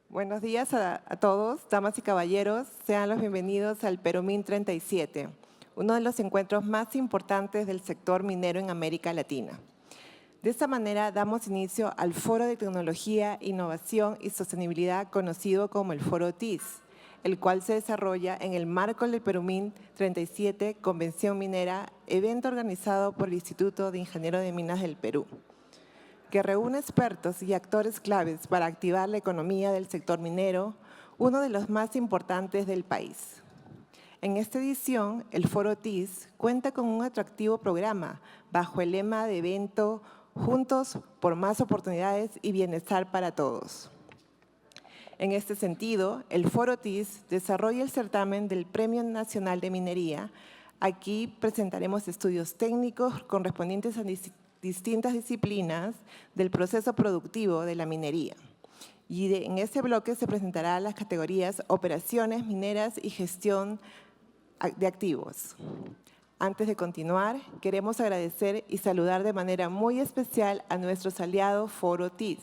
Buenos días a todos, damas y caballeros. Sean los bienvenidos al Perumín 37, uno de los encuentros más importantes del sector minero en América Latina. De esta manera, damos inicio al Foro de Tecnología, Innovación y Sostenibilidad conocido como el Foro TIS, el cual se desarrolla en el marco del Perumín 37, Convención Minera, evento organizado por el Instituto de Ingenieros de Minas del Perú, que reúne expertos y actores claves para activar la economía del sector minero, uno de los más importantes del país. En esta edición, el Foro TIS cuenta con un atractivo programa bajo el lema de evento Juntos por más oportunidades y bienestar para todos. En este sentido, el Foro TIS desarrolla el certamen del Premio Nacional de Minería. Aquí presentaremos estudios técnicos correspondientes a distintas disciplinas del proceso productivo de la minería. Y en este bloque se presentarán las categorías operaciones mineras y gestión de activos. Antes de continuar, queremos agradecer y saludar de manera muy especial a nuestros aliados Foro TIS,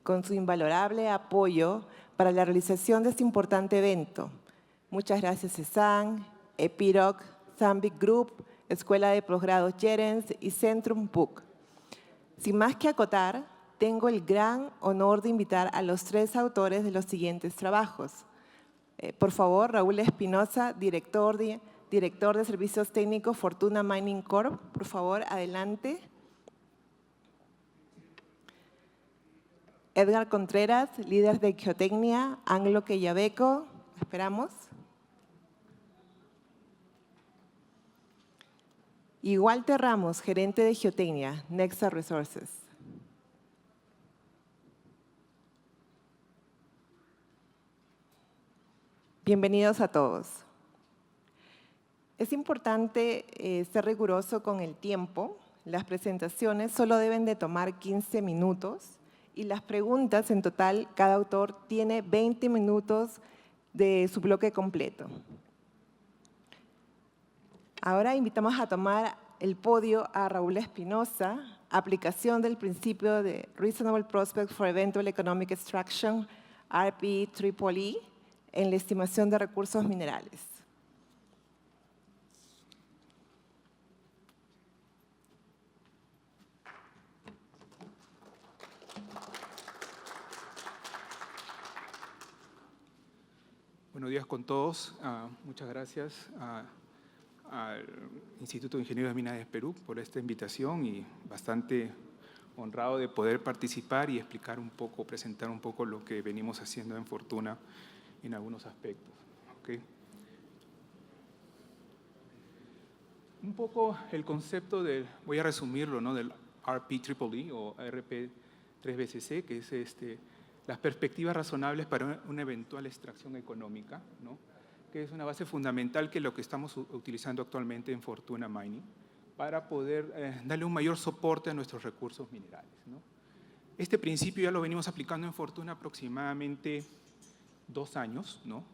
con su invalorable apoyo para la realización de este importante evento. Muchas gracias CESAN, Epiroc, Zambic Group, Escuela de Posgrados Jerens y Centrum PUC. Sin más que acotar, tengo el gran honor de invitar a los tres autores de los siguientes trabajos. Por favor, Raúl Espinosa, director de Servicios Técnicos Fortuna Mining Corp. Por favor, adelante. Edgar Contreras, líder de Geotecnia, Anglo Quellaveco. Esperamos. Y Walter Ramos, gerente de Geotecnia, Nexa Resources. Bienvenidos a todos. Es importante ser riguroso con el tiempo. Las presentaciones solo deben de tomar 15 minutos y las preguntas en total, cada autor tiene 20 minutos de su bloque completo. Ahora invitamos a tomar el podio a Raúl Espinosa, aplicación del principio de Reasonable Prospect for Eventual Economic Extraction, RPEEE, en la estimación de recursos minerales. Buenos días con todos. Muchas gracias al Instituto de Ingenieros de Minas del Perú por esta invitación y bastante honrado de poder participar y explicar un poco, presentar un poco lo que venimos haciendo en Fortuna en algunos aspectos. ¿Okay? Un poco el concepto del, voy a resumirlo, ¿no?, del RPEEE o RP3BCC, que es las perspectivas razonables para una eventual extracción económica, ¿no?, que es una base fundamental que es lo que estamos utilizando actualmente en Fortuna Mining para poder darle un mayor soporte a nuestros recursos minerales, ¿no? Este principio ya lo venimos aplicando en Fortuna aproximadamente 2 años, ¿no?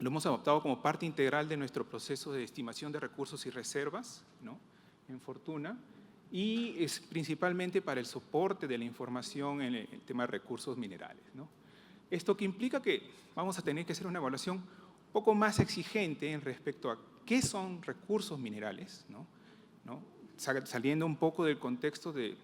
Lo hemos adoptado como parte integral de nuestro proceso de estimación de recursos y reservas, ¿no?, en Fortuna, y es principalmente para el soporte de la información en el tema de recursos minerales, ¿no? Esto que implica que vamos a tener que hacer una evaluación un poco más exigente en respecto a qué son recursos minerales, ¿no? Saliendo un poco del contexto de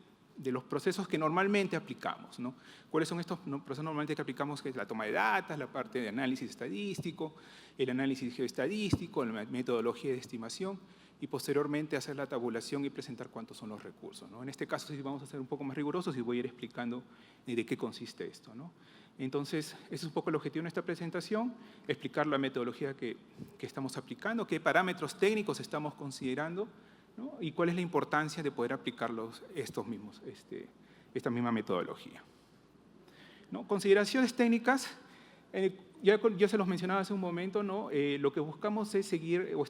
los procesos que normalmente aplicamos, ¿no? ¿Cuáles son estos procesos normalmente que aplicamos? Que es la toma de datos, la parte de análisis estadístico, el análisis geoestadístico, la metodología de estimación y posteriormente hacer la tabulación y presentar cuántos son los recursos, ¿no? En este caso sí vamos a ser un poco más rigurosos y voy a ir explicando de qué consiste esto, ¿no? Entonces, ese es un poco el objetivo de esta presentación, explicar la metodología que estamos aplicando, qué parámetros técnicos estamos considerando, ¿no?, y cuál es la importancia de poder aplicar esta misma metodología, ¿no? Consideraciones técnicas, ya se los mencionaba hace un momento, ¿no? Lo que buscamos es seguir o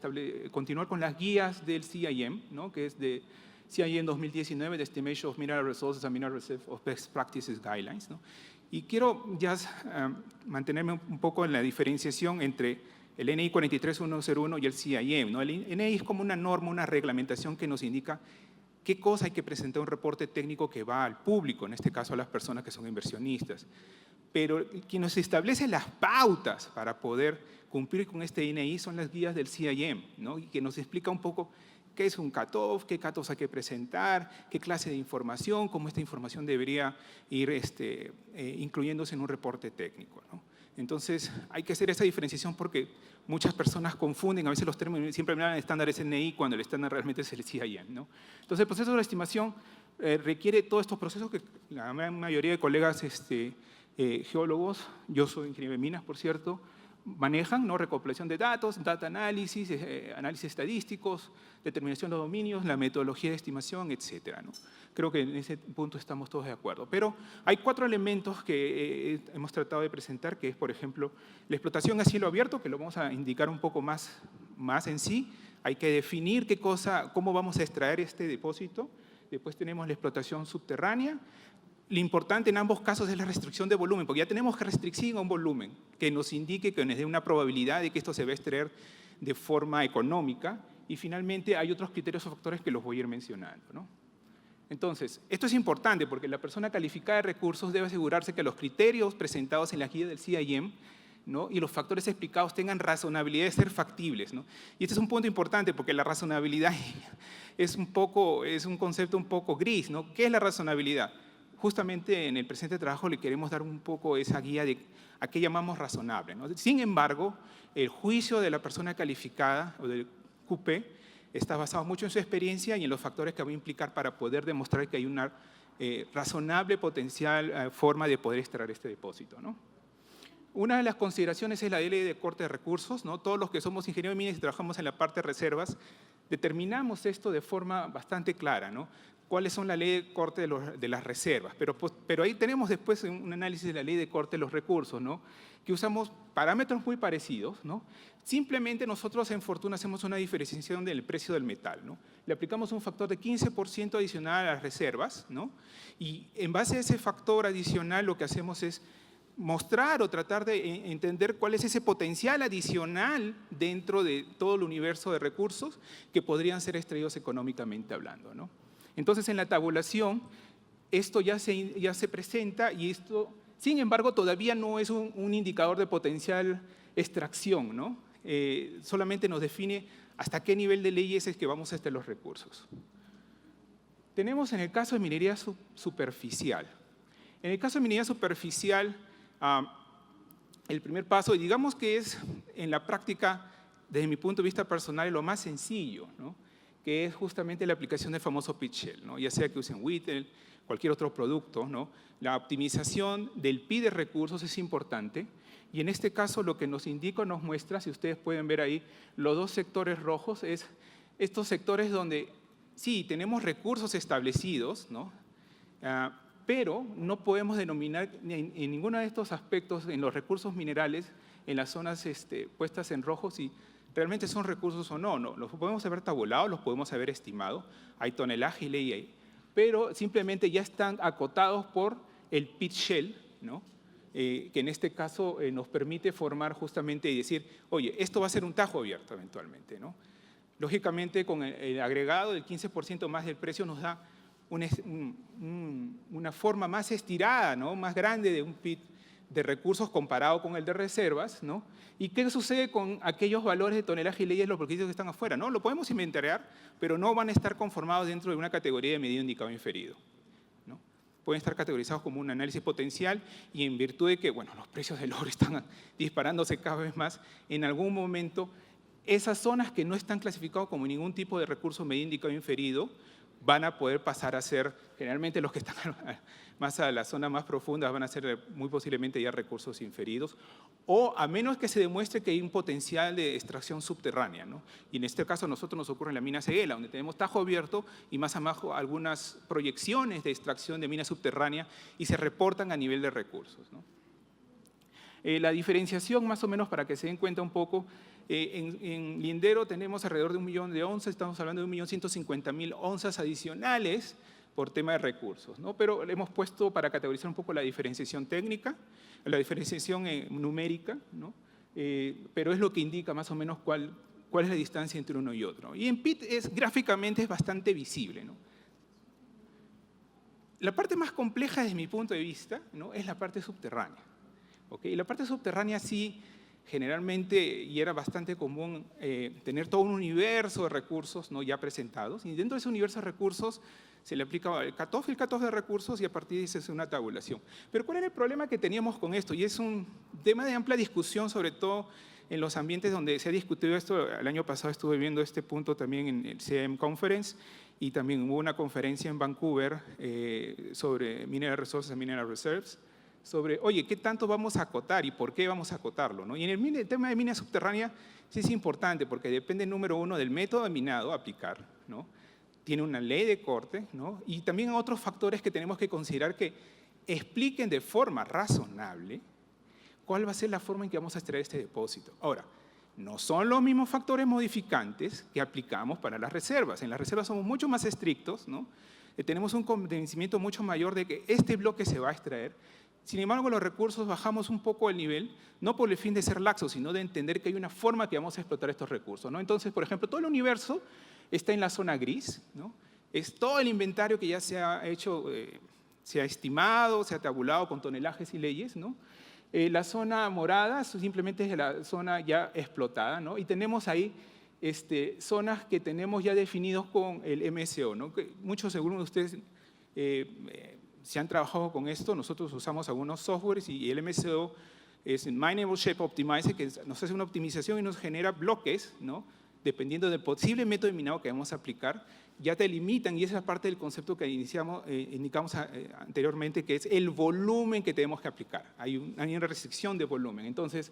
continuar con las guías del CIM, ¿no?, que es de CIM 2019, de Estimation of Mineral Resources and Mineral Reserve of Best Practices Guidelines, ¿no? Y quiero ya mantenerme un poco en la diferenciación entre el NI 43101 y el CIM, ¿no? El NI es como una norma, una reglamentación que nos indica qué cosa hay que presentar un reporte técnico que va al público, en este caso a las personas que son inversionistas. Pero quien nos establece las pautas para poder cumplir con este INI son las guías del CIM, ¿no? Y que nos explica un poco qué es un cutoff, qué cutoffs hay que presentar, qué clase de información, cómo esta información debería ir incluyéndose en un reporte técnico, ¿no? Entonces, hay que hacer esa diferenciación porque muchas personas confunden a veces los términos, siempre miran estándares NI cuando el estándar realmente es el CIM, ¿no? Entonces, el proceso de la estimación requiere todos estos procesos que la mayoría de colegas geólogos, yo soy ingeniero de minas, por cierto, manejan, ¿no? Recopilación de datos, data análisis, análisis estadísticos, determinación de los dominios, la metodología de estimación, etcétera, ¿no? Creo que en ese punto estamos todos de acuerdo. Pero hay 4 elementos que hemos tratado de presentar, que es, por ejemplo, la explotación a cielo abierto, que lo vamos a indicar un poco más en sí. Hay que definir cómo vamos a extraer este depósito. Después tenemos la explotación subterránea. Lo importante en ambos casos es la restricción de volumen, porque ya tenemos que restringir a un volumen que nos indique, que nos dé una probabilidad de que esto se va a extraer de forma económica. Y finalmente hay otros criterios o factores que los voy a ir mencionando, ¿no? Entonces, esto es importante porque la persona calificada de recursos debe asegurarse que los criterios presentados en la guía del CIM, ¿no? Y los factores explicados tengan razonabilidad de ser factibles, ¿no? Y este es un punto importante porque la razonabilidad es un concepto un poco gris, ¿no? ¿Qué es la razonabilidad? Justamente en el presente trabajo le queremos dar un poco esa guía de a qué llamamos razonable, ¿no? Sin embargo, el juicio de la persona calificada o del QP está basado mucho en su experiencia y en los factores que va a implicar para poder demostrar que hay una razonable potencial forma de poder extraer este depósito, ¿no? Una de las consideraciones es la ley de corte de recursos, ¿no? Todos los que somos ingenieros de minas y trabajamos en la parte de reservas, determinamos esto de forma bastante clara, ¿no? Cuáles son la ley de corte de las reservas. Pero ahí tenemos después un análisis de la ley de corte de los recursos, ¿no? Que usamos parámetros muy parecidos, ¿no? Simplemente nosotros en Fortuna hacemos una diferenciación del precio del metal, ¿no? Le aplicamos un factor de 15% adicional a las reservas, ¿no? Y en base a ese factor adicional lo que hacemos es mostrar o tratar de entender cuál es ese potencial adicional dentro de todo el universo de recursos que podrían ser extraídos económicamente hablando, ¿no? Entonces, en la tabulación, esto ya se presenta y esto, sin embargo, todavía no es un indicador de potencial extracción, ¿no? Solamente nos define hasta qué nivel de leyes es que vamos a extraer los recursos. Tenemos en el caso de minería superficial. En el caso de minería superficial, el primer paso, digamos que es en la práctica, desde mi punto de vista personal, lo más sencillo, ¿no? Que es justamente la aplicación del famoso pit shell, ¿no? Ya sea que usen Whittle, cualquier otro producto, ¿no? La optimización del PID de recursos es importante y en este caso lo que nos indica, nos muestra, si ustedes pueden ver ahí, los 2 sectores rojos, es estos sectores donde sí, tenemos recursos establecidos, ¿no? Pero no podemos denominar en ninguno de estos aspectos, en los recursos minerales, en las zonas puestas en rojo, si realmente son recursos o no. No, los podemos haber tabulado, los podemos haber estimado, hay tonelaje y ley ahí, pero simplemente ya están acotados por el pit shell, ¿no? Que en este caso nos permite formar justamente y decir, oye, esto va a ser un tajo abierto eventualmente, ¿no? Lógicamente, con el agregado del 15% más del precio nos da una forma más estirada, ¿no? Más grande de un pit de recursos comparado con el de reservas, ¿no? ¿Y qué sucede con aquellos valores de tonelaje y leyes, los requisitos que están afuera? ¿No? Lo podemos inventariar, pero no van a estar conformados dentro de una categoría de medido, indicado, inferido, ¿no? Pueden estar categorizados como un análisis potencial y en virtud de que, bueno, los precios del oro están disparándose cada vez más, en algún momento esas zonas que no están clasificadas como ningún tipo de recurso medido, indicado, inferido, van a poder pasar a ser, generalmente los que están más a la zona más profunda van a ser muy posiblemente ya recursos inferidos, o a menos que se demuestre que hay un potencial de extracción subterránea, ¿no? Y en este caso a nosotros nos ocurre en la mina Séguéla, donde tenemos tajo abierto y más abajo algunas proyecciones de extracción de mina subterránea y se reportan a nivel de recursos, ¿no? La diferenciación, más o menos para que se den cuenta un poco, en Lindero tenemos alrededor de 1 millón de onzas, estamos hablando de 1.150.000 onzas adicionales por tema de recursos, ¿no? Pero le hemos puesto para categorizar un poco la diferenciación técnica, la diferenciación numérica, ¿no? Pero es lo que indica más o menos cuál es la distancia entre uno y otro. Y en PIT gráficamente es bastante visible, ¿no? La parte más compleja desde mi punto de vista, ¿no?, es la parte subterránea. ¿Okay? Y la parte subterránea sí, generalmente, y era bastante común tener todo un universo de recursos, ¿no?, ya presentados, y dentro de ese universo de recursos se le aplica el cutoff de recursos y a partir de eso es una tabulación. Pero ¿cuál era el problema que teníamos con esto? Y es un tema de amplia discusión, sobre todo en los ambientes donde se ha discutido esto. El año pasado estuve viendo este punto también en el CM Conference y también hubo una conferencia en Vancouver sobre Mineral Resources and Mineral Reserves, sobre, oye, ¿qué tanto vamos a acotar y por qué vamos a acotarlo, ¿no? Y en el tema de mina subterránea sí es importante porque depende, número uno, del método de minado a aplicar, ¿no? Tiene una ley de corte, ¿no? Y también otros factores que tenemos que considerar que expliquen de forma razonable cuál va a ser la forma en que vamos a extraer este depósito. Ahora, no son los mismos factores modificantes que aplicamos para las reservas. En las reservas somos mucho más estrictos, ¿no? Tenemos un convencimiento mucho mayor de que este bloque se va a extraer. Sin embargo, los recursos bajamos un poco el nivel, no por el fin de ser laxos, sino de entender que hay una forma que vamos a explotar estos recursos, ¿no? Entonces, por ejemplo, todo el universo está en la zona gris, ¿no? Es todo el inventario que ya se ha hecho, se ha estimado, se ha tabulado con tonelajes y leyes, ¿no? La zona morada simplemente es la zona ya explotada, ¿no? Y tenemos ahí zonas que tenemos ya definidos con el MSO, ¿no? Que muchos, seguro de ustedes, se han trabajado con esto. Nosotros usamos algunos softwares y el MSO es Mineable Shape Optimizer, que nos hace una optimización y nos genera bloques, ¿no? Dependiendo del posible método de minado que vamos a aplicar, ya te limitan, y esa es parte del concepto que indicamos anteriormente, que es el volumen que tenemos que aplicar. Hay una restricción de volumen. Entonces,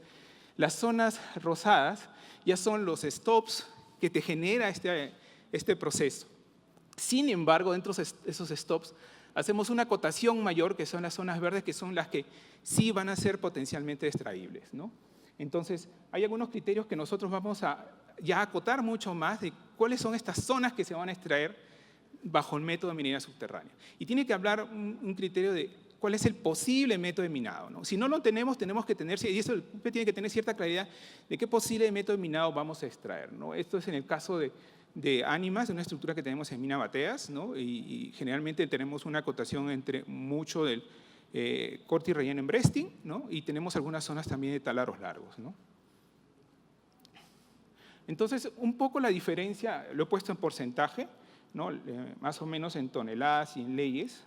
las zonas rosadas ya son los stops que te genera este proceso. Sin embargo, dentro de esos stops, hacemos una acotación mayor, que son las zonas verdes, que son las que sí van a ser potencialmente extraíbles, ¿no? Entonces, hay algunos criterios que nosotros vamos a ya acotar mucho más de cuáles son estas zonas que se van a extraer bajo el método de minería subterránea. Y tiene que hablar un criterio de cuál es el posible método de minado, ¿no? Si no lo tenemos, tenemos que tener, y eso tiene que tener cierta claridad de qué posible método de minado vamos a extraer, ¿no? Esto es en el caso de Ánimas, de una estructura que tenemos en Mina Bateas, ¿no? Y generalmente tenemos una acotación entre mucho del corte y relleno en Bresting, ¿no? Y tenemos algunas zonas también de talaros largos, ¿no? Entonces, un poco la diferencia, lo he puesto en porcentaje, ¿no? Más o menos en toneladas y en leyes.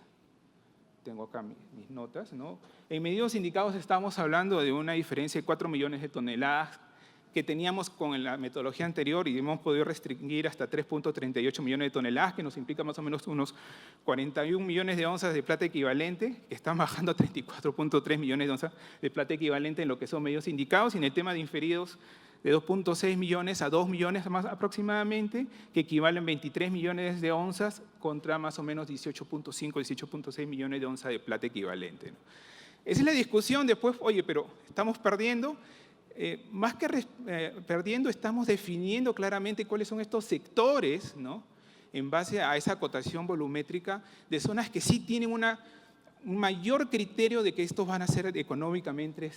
Tengo acá mis notas, ¿no? En medidos indicados estamos hablando de una diferencia de 4 millones de toneladas que teníamos con la metodología anterior y hemos podido restringir hasta 3.38 millones de toneladas, que nos implica más o menos unos 41 millones de onzas de plata equivalente, que están bajando a 34.3 millones de onzas de plata equivalente en lo que son medios indicados, y en el tema de inferidos de 2.6 millones a 2 millones más aproximadamente, que equivalen a 23 millones de onzas contra más o menos 18.5, 18.6 millones de onzas de plata equivalente, ¿no? Esa es la discusión después. Oye, pero estamos perdiendo. Más que perdiendo, estamos definiendo claramente cuáles son estos sectores, ¿no? En base a esa acotación volumétrica de zonas que sí tienen un mayor criterio de que estos van a ser económicamente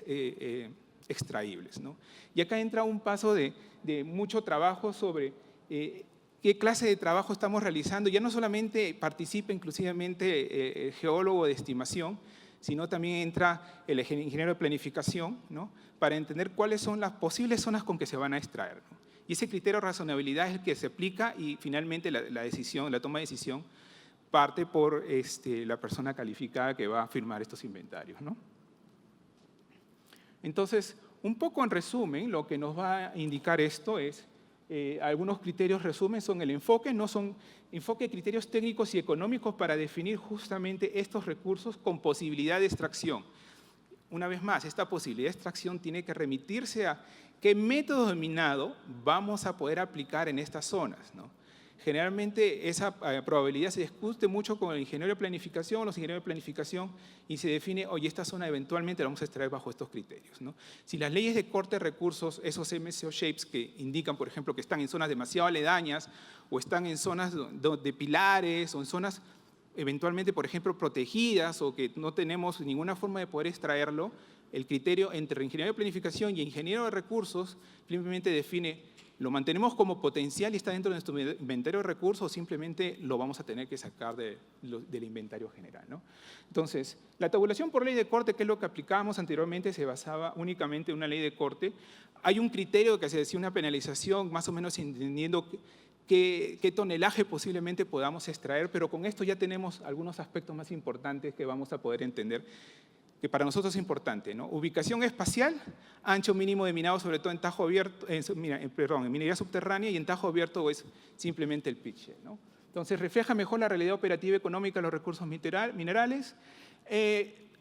extraíbles, ¿no? Y acá entra un paso de mucho trabajo sobre qué clase de trabajo estamos realizando. Ya no solamente participa inclusivamente el geólogo de estimación, sino también entra el ingeniero de planificación, ¿no? Para entender cuáles son las posibles zonas con que se van a extraer, ¿no? Y ese criterio de razonabilidad es el que se aplica y finalmente la toma de decisión parte por la persona calificada que va a firmar estos inventarios, ¿no? Entonces, un poco en resumen, lo que nos va a indicar esto es, algunos criterios resumen son el enfoque, no son enfoque de criterios técnicos y económicos para definir justamente estos recursos con posibilidad de extracción. Una vez más, esta posibilidad de extracción tiene que remitirse a qué métodos de minado vamos a poder aplicar en estas zonas, ¿no? Generalmente esa probabilidad se discute mucho con el ingeniero de planificación, los ingenieros de planificación, y se define, oye, esta zona eventualmente la vamos a extraer bajo estos criterios, ¿no? Si las leyes de corte de recursos, esos MSO shapes que indican, por ejemplo, que están en zonas demasiado aledañas o están en zonas de pilares o en zonas eventualmente, por ejemplo, protegidas o que no tenemos ninguna forma de poder extraerlo, el criterio entre ingeniero de planificación y ingeniero de recursos simplemente define, ¿lo mantenemos como potencial y está dentro de nuestro inventario de recursos o simplemente lo vamos a tener que sacar del inventario general, ¿no? Entonces, la tabulación por ley de corte, que es lo que aplicábamos anteriormente, se basaba únicamente en una ley de corte. Hay un criterio que se decía una penalización, más o menos entendiendo qué tonelaje posiblemente podamos extraer, pero con esto ya tenemos algunos aspectos más importantes que vamos a poder entender, que para nosotros es importante, ¿no? Ubicación espacial, ancho mínimo de minado, sobre todo en tajo abierto, en minería subterránea, y en tajo abierto es simplemente el pitch, ¿no? Entonces, refleja mejor la realidad operativa económica de los recursos minerales.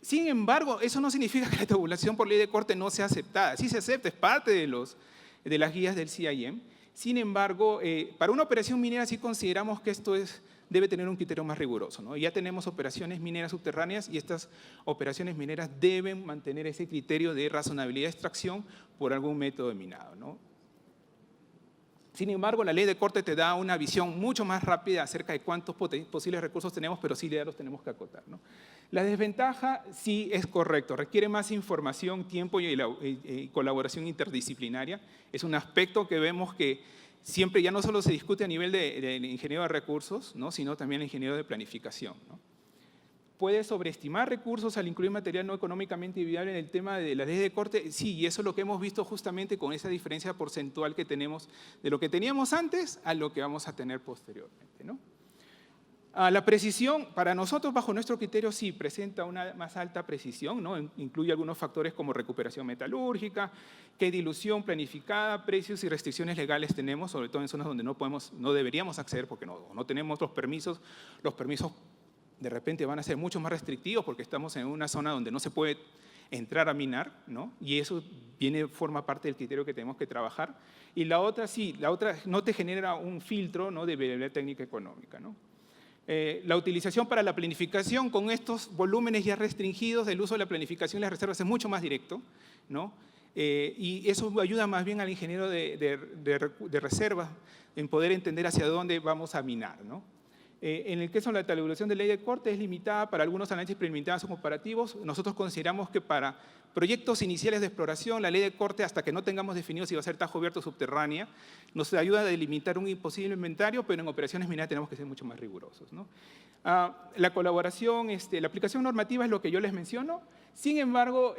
Sin embargo, eso no significa que la tabulación por ley de corte no sea aceptada. Sí se acepta, es parte de las guías del CIM. Sin embargo, para una operación minera sí consideramos que esto debe tener un criterio más riguroso, ¿no? Ya tenemos operaciones mineras subterráneas y estas operaciones mineras deben mantener ese criterio de razonabilidad de extracción por algún método de minado, ¿no? Sin embargo, la ley de corte te da una visión mucho más rápida acerca de cuántos posibles recursos tenemos, pero sí ya los tenemos que acotar, ¿no? La desventaja sí es correcto, requiere más información, tiempo y colaboración interdisciplinaria. Es un aspecto que vemos que siempre ya no solo se discute a nivel del ingeniero de recursos, ¿no?, sino también el ingeniero de planificación, ¿no? ¿Puede sobreestimar recursos al incluir material no económicamente viable en el tema de la ley de corte? Sí, y eso es lo que hemos visto justamente con esa diferencia porcentual que tenemos de lo que teníamos antes a lo que vamos a tener posteriormente, ¿no? La precisión, para nosotros, bajo nuestro criterio, sí presenta una más alta precisión, ¿no? Incluye algunos factores como recuperación metalúrgica, qué dilución planificada, precios y restricciones legales tenemos, sobre todo en zonas donde no deberíamos acceder porque no tenemos los permisos. Los permisos de repente van a ser mucho más restrictivos porque estamos en una zona donde no se puede entrar a minar, ¿no? Y eso forma parte del criterio que tenemos que trabajar. Y la otra sí, la otra no te genera un filtro, ¿no?, de viabilidad técnica económica, ¿no? La utilización para la planificación con estos volúmenes ya restringidos, el uso de la planificación y las reservas es mucho más directo, ¿no? Y eso ayuda más bien al ingeniero de reserva en poder entender hacia dónde vamos a minar, ¿no? En el caso de la tabulación de ley de corte es limitada para algunos análisis preliminares o comparativos. Nosotros consideramos que para proyectos iniciales de exploración, la ley de corte, hasta que no tengamos definido si va a ser tajo abierto o subterránea, nos ayuda a delimitar un posible inventario, pero en operaciones mineras tenemos que ser mucho más rigurosos, ¿no? La colaboración, la aplicación normativa es lo que yo les menciono. Sin embargo,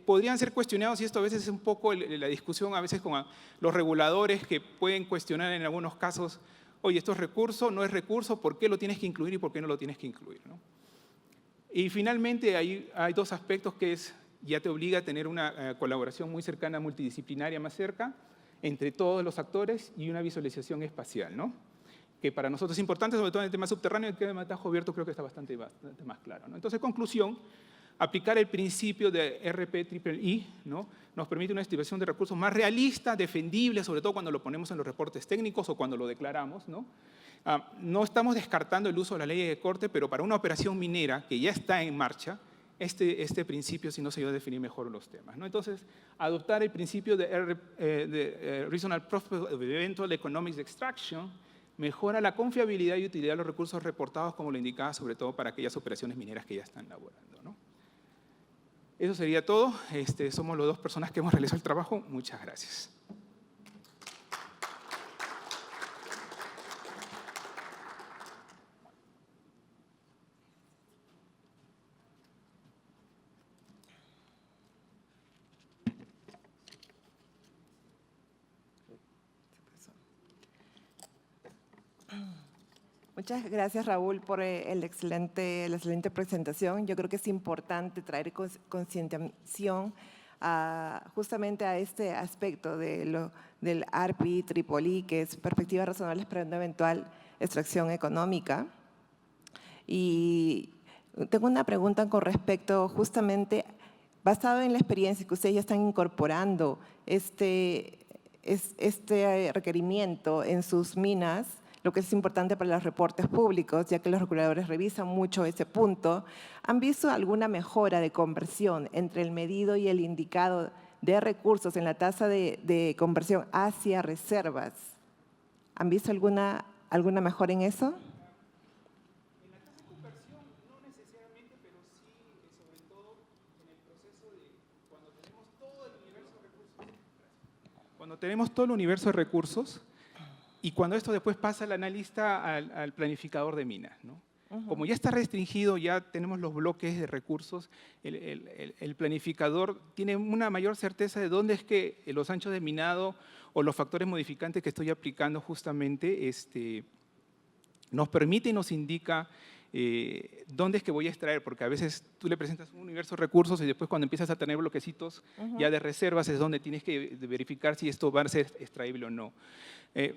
podrían ser cuestionados, y esto a veces es un poco la discusión a veces con los reguladores que pueden cuestionar en algunos casos: oye, esto es recurso, no es recurso, ¿por qué lo tienes que incluir y por qué no lo tienes que incluir, ¿no? Y finalmente hay dos aspectos que ya te obliga a tener una colaboración muy cercana, multidisciplinaria más cerca, entre todos los actores, y una visualización espacial, ¿no?, que para nosotros es importante, sobre todo en el tema subterráneo. En el tema de tajo abierto creo que está bastante más claro, ¿no? Entonces, conclusión: aplicar el principio de RPIII, ¿no?, nos permite una estimación de recursos más realista, defendible, sobre todo cuando lo ponemos en los reportes técnicos o cuando lo declaramos, ¿no? No estamos descartando el uso de la ley de corte, pero para una operación minera que ya está en marcha, este principio sí nos ayuda a definir mejor los temas, ¿no? Entonces, adoptar el principio de Reasonable Profit of Eventual Economics Extraction mejora la confiabilidad y utilidad de los recursos reportados, como lo indicaba, sobre todo para aquellas operaciones mineras que ya están laborando, ¿no? Eso sería todo. Somos las dos personas que hemos realizado el trabajo. Muchas gracias. Muchas gracias, Raúl, por la excelente presentación. Yo creo que es importante traer concientización justamente a este aspecto del RPIII, que es perspectivas razonables para una eventual extracción económica. Y tengo una pregunta con respecto, justamente, basado en la experiencia que ustedes ya están incorporando este requerimiento en sus minas, lo que es importante para los reportes públicos, ya que los reguladores revisan mucho ese punto. ¿Han visto alguna mejora de conversión entre el medido y el indicado de recursos en la tasa de conversión hacia reservas? ¿Han visto alguna mejora en eso? En la tasa de conversión no necesariamente, pero sí, sobre todo en el proceso Cuando tenemos todo el universo de recursos y cuando esto después pasa al analista, al planificador de minas, ¿no? Como ya está restringido, ya tenemos los bloques de recursos, el planificador tiene una mayor certeza de dónde es que los anchos de minado o los factores modificantes que estoy aplicando justamente nos permite y nos indica dónde es que voy a extraer, porque a veces tú le presentas un universo de recursos y después cuando empiezas a tener bloquecitos ya de reservas es donde tienes que verificar si esto va a ser extraíble o no.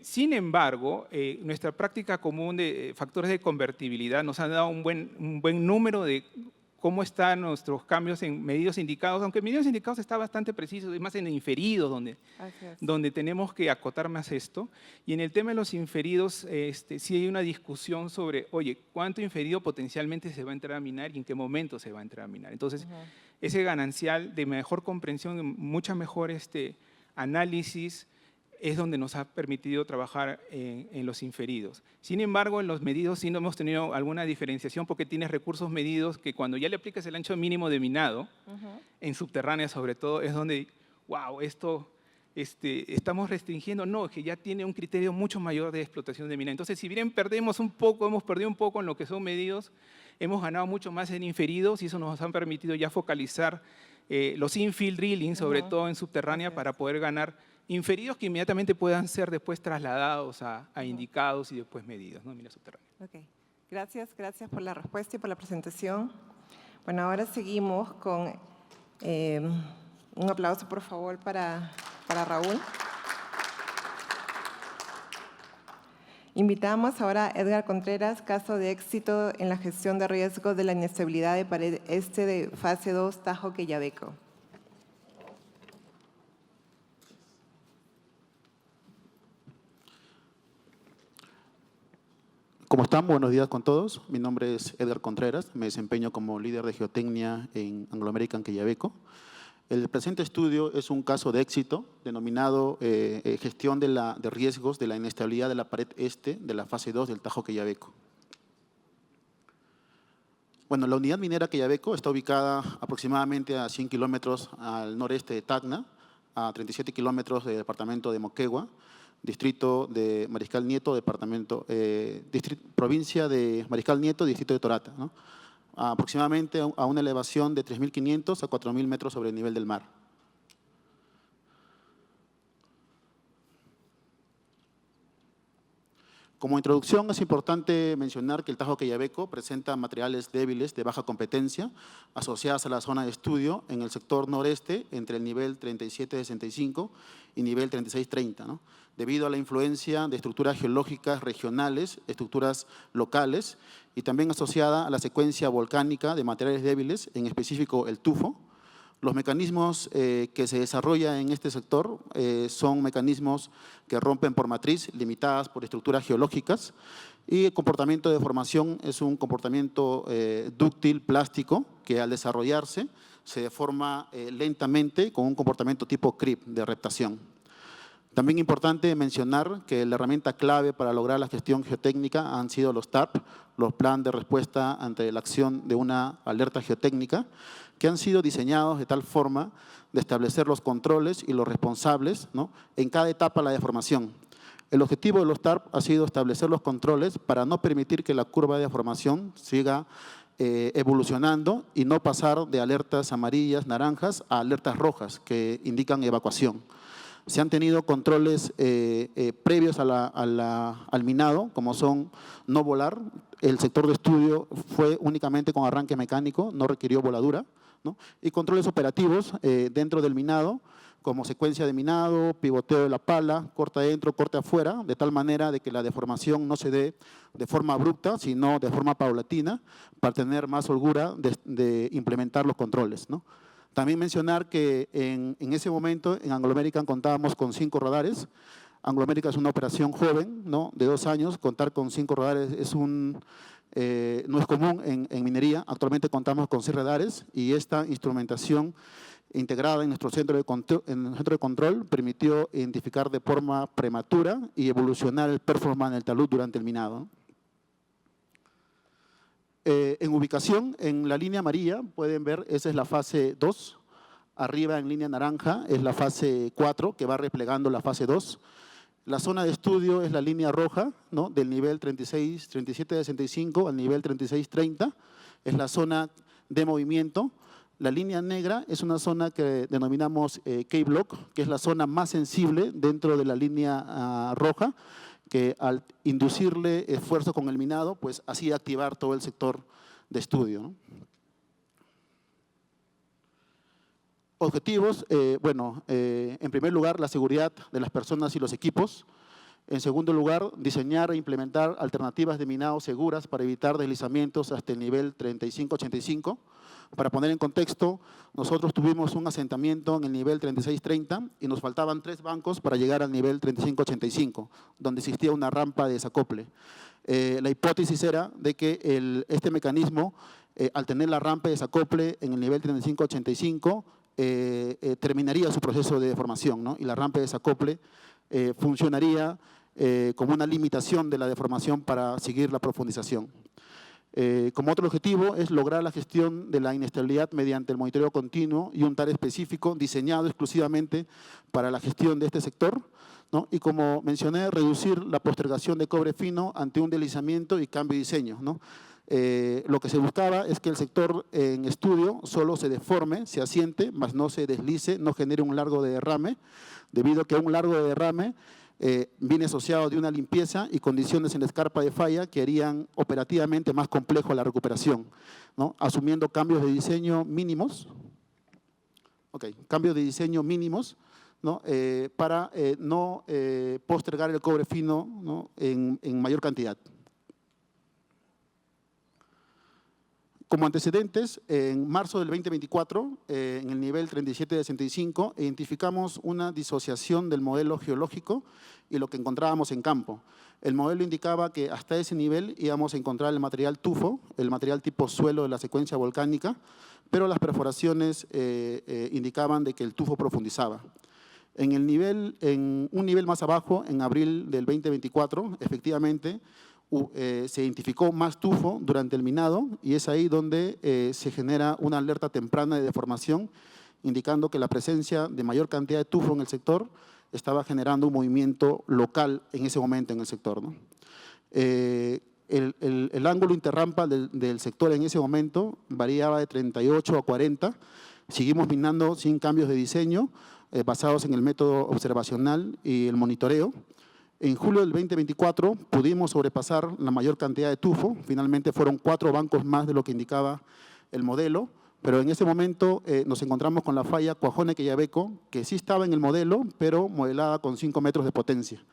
Sin embargo, nuestra práctica común de factores de convertibilidad nos ha dado un buen número de cómo están nuestros cambios en medidos indicados, aunque medidos indicados está bastante preciso, es más en inferidos donde tenemos que acotar más esto. Y en el tema de los inferidos, sí hay una discusión sobre, oye, ¿cuánto inferido potencialmente se va a entrar a minar y en qué momento se va a entrar a minar? Entonces, ese ganancial de mejor comprensión, mucha mejor análisis, es donde nos ha permitido trabajar en los inferidos. Sin embargo, en los medidos sí no hemos tenido alguna diferenciación porque tienes recursos medidos que cuando ya le aplicas el ancho mínimo de minado, en subterránea sobre todo, es donde, wow, esto estamos restringiendo. No, es que ya tiene un criterio mucho mayor de explotación de mina. Entonces, si bien hemos perdido un poco en lo que son medidos, hemos ganado mucho más en inferidos y eso nos ha permitido ya focalizar los infill drilling, sobre todo en subterránea, para poder ganar inferidos que inmediatamente puedan ser después trasladados a indicados y después medidos, ¿no? Mina subterránea. Ok, gracias por la respuesta y por la presentación. Bueno, ahora seguimos con un aplauso, por favor, para Raúl. Invitamos ahora a Edgar Contreras, caso de éxito en la gestión de riesgos de la inestabilidad de pared este de fase 2, Tajo Quellaveco. ¿Cómo están? Buenos días con todos. Mi nombre es Edgar Contreras, me desempeño como líder de geotecnia en Anglo American Quellaveco. El presente estudio es un caso de éxito denominado gestión de riesgos de la inestabilidad de la pared este de la fase 2 del Tajo Quellaveco. Bueno, la unidad minera Quellaveco está ubicada aproximadamente a 100 kilómetros al noreste de Tacna, a 37 kilómetros del departamento de Moquegua, distrito de Mariscal Nieto, provincia de Mariscal Nieto, distrito de Torata, ¿no? Aproximadamente a una elevación de 3.500 a 4.000 metros sobre el nivel del mar. Como introducción es importante mencionar que el Tajo Quellaveco presenta materiales débiles de baja competencia asociadas a la zona de estudio en el sector noreste entre el nivel 3765 y nivel 3630, ¿no? Debido a la influencia de estructuras geológicas regionales, estructuras locales y también asociada a la secuencia volcánica de materiales débiles, en específico el tufo. Los mecanismos que se desarrollan en este sector son mecanismos que rompen por matriz, limitadas por estructuras geológicas, y el comportamiento de formación es un comportamiento dúctil plástico que al desarrollarse se deforma lentamente con un comportamiento tipo creep de reptación. También es importante mencionar que la herramienta clave para lograr la gestión geotécnica han sido los TARP, los planes de respuesta ante la acción de una alerta geotécnica, que han sido diseñados de tal forma de establecer los controles y los responsables, ¿no?, en cada etapa de la deformación. El objetivo de los TARP ha sido establecer los controles para no permitir que la curva de deformación siga evolucionando y no pasar de alertas amarillas, naranjas a alertas rojas que indican evacuación. Se han tenido controles previos al minado, como son no volar. El sector de estudio fue únicamente con arranque mecánico, no requirió voladura, ¿no? Y controles operativos dentro del minado, como secuencia de minado, pivoteo de la pala, corte adentro, corte afuera, de tal manera de que la deformación no se dé de forma abrupta, sino de forma paulatina, para tener más holgura de implementar los controles, ¿no? También mencionar que en ese momento en Anglo American contábamos con 5 radares. Anglo American es una operación joven, ¿no?, de 2 años. Contar con 5 radares no es común en minería. Actualmente contamos con 6 radares y esta instrumentación integrada en nuestro centro de control permitió identificar de forma prematura y evolucionar el performance del talud durante el minado, ¿no? En ubicación, en la línea amarilla, pueden ver, esa es la fase 2. Arriba en línea naranja es la fase 4 que va replegando la fase 2. La zona de estudio es la línea roja, ¿no? Del nivel 3765 al nivel 3630. Es la zona de movimiento. La línea negra es una zona que denominamos K-Block, que es la zona más sensible dentro de la línea roja, que al inducirle esfuerzo con el minado, pues hacía activar todo el sector de estudio, ¿no? Objetivos, en primer lugar, la seguridad de las personas y los equipos. En segundo lugar, diseñar e implementar alternativas de minado seguras para evitar deslizamientos hasta el nivel 3585. Para poner en contexto, nosotros tuvimos un asentamiento en el nivel 3630 y nos faltaban 3 bancos para llegar al nivel 3585, donde existía una rampa de desacople. La hipótesis era de que este mecanismo, al tener la rampa de desacople en el nivel 3585, terminaría su proceso de deformación, ¿no? Y la rampa de desacople funcionaría como una limitación de la deformación para seguir la profundización. Como otro objetivo es lograr la gestión de la inestabilidad mediante el monitoreo continuo y un TAR específico diseñado exclusivamente para la gestión de este sector, ¿no? Y como mencioné, reducir la postergación de cobre fino ante un deslizamiento y cambio de diseño, ¿no? Lo que se buscaba es que el sector en estudio solo se deforme, se asiente, mas no se deslice, no genere un largo de derrame, debido a que un largo de derrame viene asociado de una limpieza y condiciones en la escarpa de falla que harían operativamente más complejo la recuperación, ¿no? Asumiendo cambios de diseño mínimos, cambios de diseño mínimos, ¿no? Para no postergar el cobre fino, ¿no? en mayor cantidad. Como antecedentes, en marzo del 2024, en el nivel 3765, identificamos una disociación del modelo geológico y lo que encontrábamos en campo. El modelo indicaba que hasta ese nivel íbamos a encontrar el material tufo, el material tipo suelo de la secuencia volcánica, pero las perforaciones indicaban de que el tufo profundizaba. En un nivel más abajo, en abril del 2024, efectivamente, se identificó más tufo durante el minado y es ahí donde se genera una alerta temprana de deformación, indicando que la presencia de mayor cantidad de tufo en el sector estaba generando un movimiento local en ese momento en el sector, ¿no? El ángulo interrampa del sector en ese momento variaba de 38 a 40. Seguimos minando sin cambios de diseño, basados en el método observacional y el monitoreo. En julio del 2024 pudimos sobrepasar la mayor cantidad de tufo, finalmente fueron 4 bancos más de lo que indicaba el modelo, pero en ese momento nos encontramos con la falla Cuajone-Quellaveco, que sí estaba en el modelo, pero modelada con 5 metros de potencia.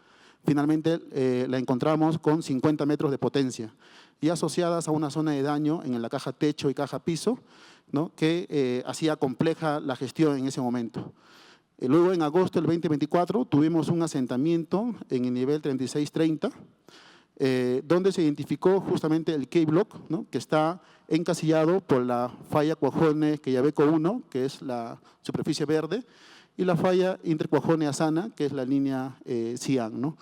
Finalmente la encontramos con 50 metros de potencia y asociadas a una zona de daño en la caja techo y caja piso, ¿no? Que hacía compleja la gestión en ese momento. Luego, en agosto del 2024, tuvimos un asentamiento en el nivel 3630, donde se identificó justamente el K-Block, ¿no? Que está encasillado por la falla Cuajone-Quellaveco 1, que es la superficie verde, y la falla Intercuajone-Asana, que es la línea cian, ¿no?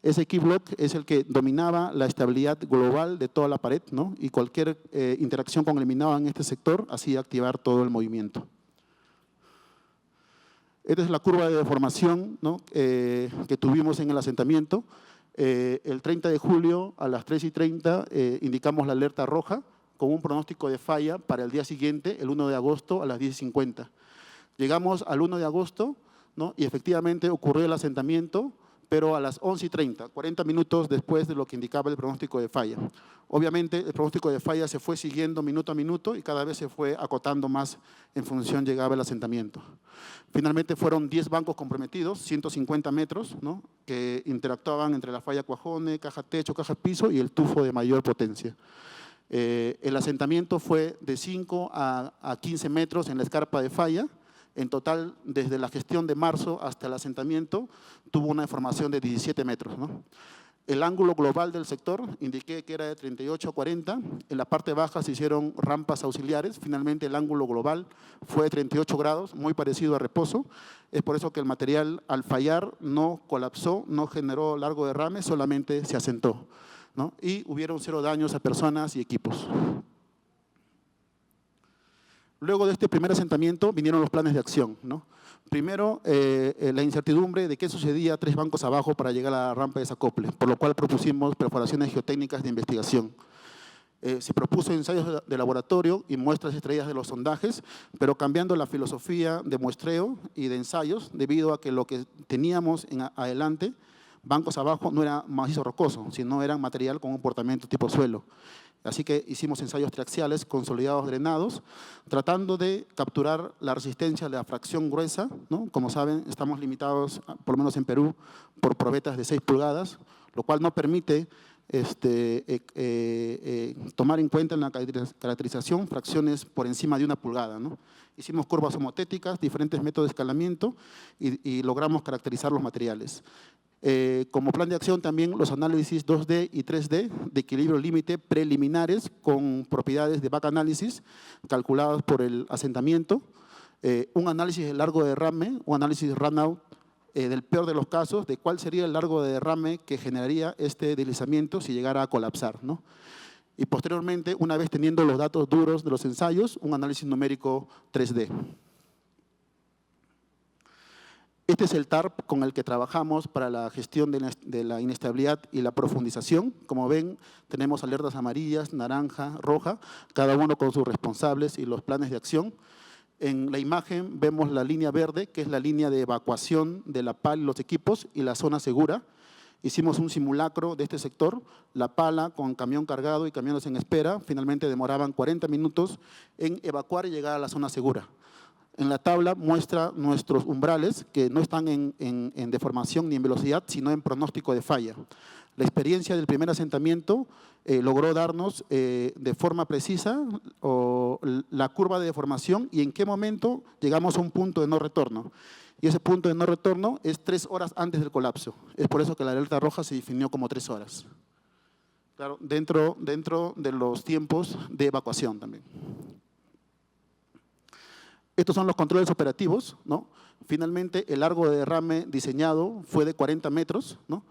Ese K-Block es el que dominaba la estabilidad global de toda la pared, ¿no? Y cualquier interacción con el minado en este sector hacía activar todo el movimiento. Esta es la curva de deformación, ¿no? Que tuvimos en el asentamiento. El 30 de julio a las 3:30 indicamos la alerta roja con un pronóstico de falla para el día siguiente, el 1 de agosto a las 10:50. Llegamos al 1 de agosto, ¿no? Y efectivamente ocurrió el asentamiento, pero a las 11:30, 40 minutos después de lo que indicaba el pronóstico de falla. Obviamente, el pronóstico de falla se fue siguiendo minuto a minuto y cada vez se fue acotando más en función llegaba el asentamiento. Finalmente fueron 10 bancos comprometidos, 150 metros, ¿no? Que interactuaban entre la falla Cuajone, caja techo, caja piso y el tufo de mayor potencia. El asentamiento fue de 5 a 15 metros en la escarpa de falla. En total, desde la gestión de marzo hasta el asentamiento, tuvo una deformación de 17 metros, ¿no? El ángulo global del sector, indiqué que era de 38 a 40. En la parte baja se hicieron rampas auxiliares. Finalmente, el ángulo global fue de 38 grados, muy parecido a reposo. Es por eso que el material, al fallar, no colapsó, no generó largo derrame, solamente se asentó, ¿no? Y hubieron 0 daños a personas y equipos. Luego de este primer asentamiento vinieron los planes de acción, ¿no? Primero, la incertidumbre de qué sucedía 3 bancos abajo para llegar a la rampa de desacople, por lo cual propusimos perforaciones geotécnicas de investigación. Se propuso ensayos de laboratorio y muestras extraídas de los sondajes, pero cambiando la filosofía de muestreo y de ensayos, debido a que lo que teníamos en adelante, bancos abajo, no era macizo rocoso, sino eran material con un comportamiento tipo suelo. Así que hicimos ensayos triaxiales consolidados drenados, tratando de capturar la resistencia de la fracción gruesa, ¿no? Como saben, estamos limitados, por lo menos en Perú, por probetas de 6 pulgadas, lo cual no permite tomar en cuenta en la caracterización fracciones por encima de 1 pulgada, ¿no? Hicimos curvas homotéticas, diferentes métodos de escalamiento y logramos caracterizar los materiales. Como plan de acción también los análisis 2D y 3D de equilibrio límite preliminares con propiedades de back análisis calculadas por el asentamiento, un análisis de largo de derrame, un análisis runout del peor de los casos, de cuál sería el largo de derrame que generaría este deslizamiento si llegara a colapsar, ¿no? Y posteriormente, una vez teniendo los datos duros de los ensayos, un análisis numérico 3D. Este es el TARP con el que trabajamos para la gestión de la inestabilidad y la profundización. Como ven, tenemos alertas amarillas, naranja, roja, cada uno con sus responsables y los planes de acción. En la imagen vemos la línea verde, que es la línea de evacuación de la pala y los equipos, y la zona segura. Hicimos un simulacro de este sector, la pala con camión cargado y camiones en espera. Finalmente demoraban 40 minutos en evacuar y llegar a la zona segura. En la tabla muestra nuestros umbrales, que no están en deformación ni en velocidad, sino en pronóstico de falla. La experiencia del primer asentamiento logró darnos de forma precisa la curva de deformación y en qué momento llegamos a un punto de no retorno. Y ese punto de no retorno es 3 horas antes del colapso. Es por eso que la alerta roja se definió como 3 horas. Claro, dentro de los tiempos de evacuación también. Estos son los controles operativos, ¿no? Finalmente, el largo de derrame diseñado fue de 40 metros, ¿no?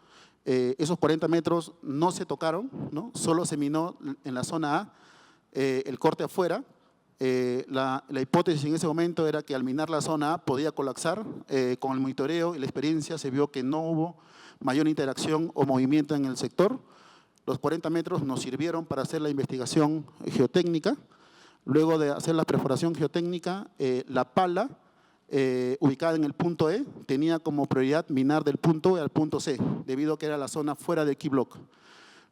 Esos 40 metros no se tocaron, ¿no? Solo se minó en la zona A el corte afuera. La hipótesis en ese momento era que al minar la zona A podía colapsar. Con el monitoreo y la experiencia se vio que no hubo mayor interacción o movimiento en el sector. Los 40 metros nos sirvieron para hacer la investigación geotécnica. Luego de hacer la perforación geotécnica, la pala ubicada en el punto E tenía como prioridad minar del punto E al punto C, debido a que era la zona fuera del key block.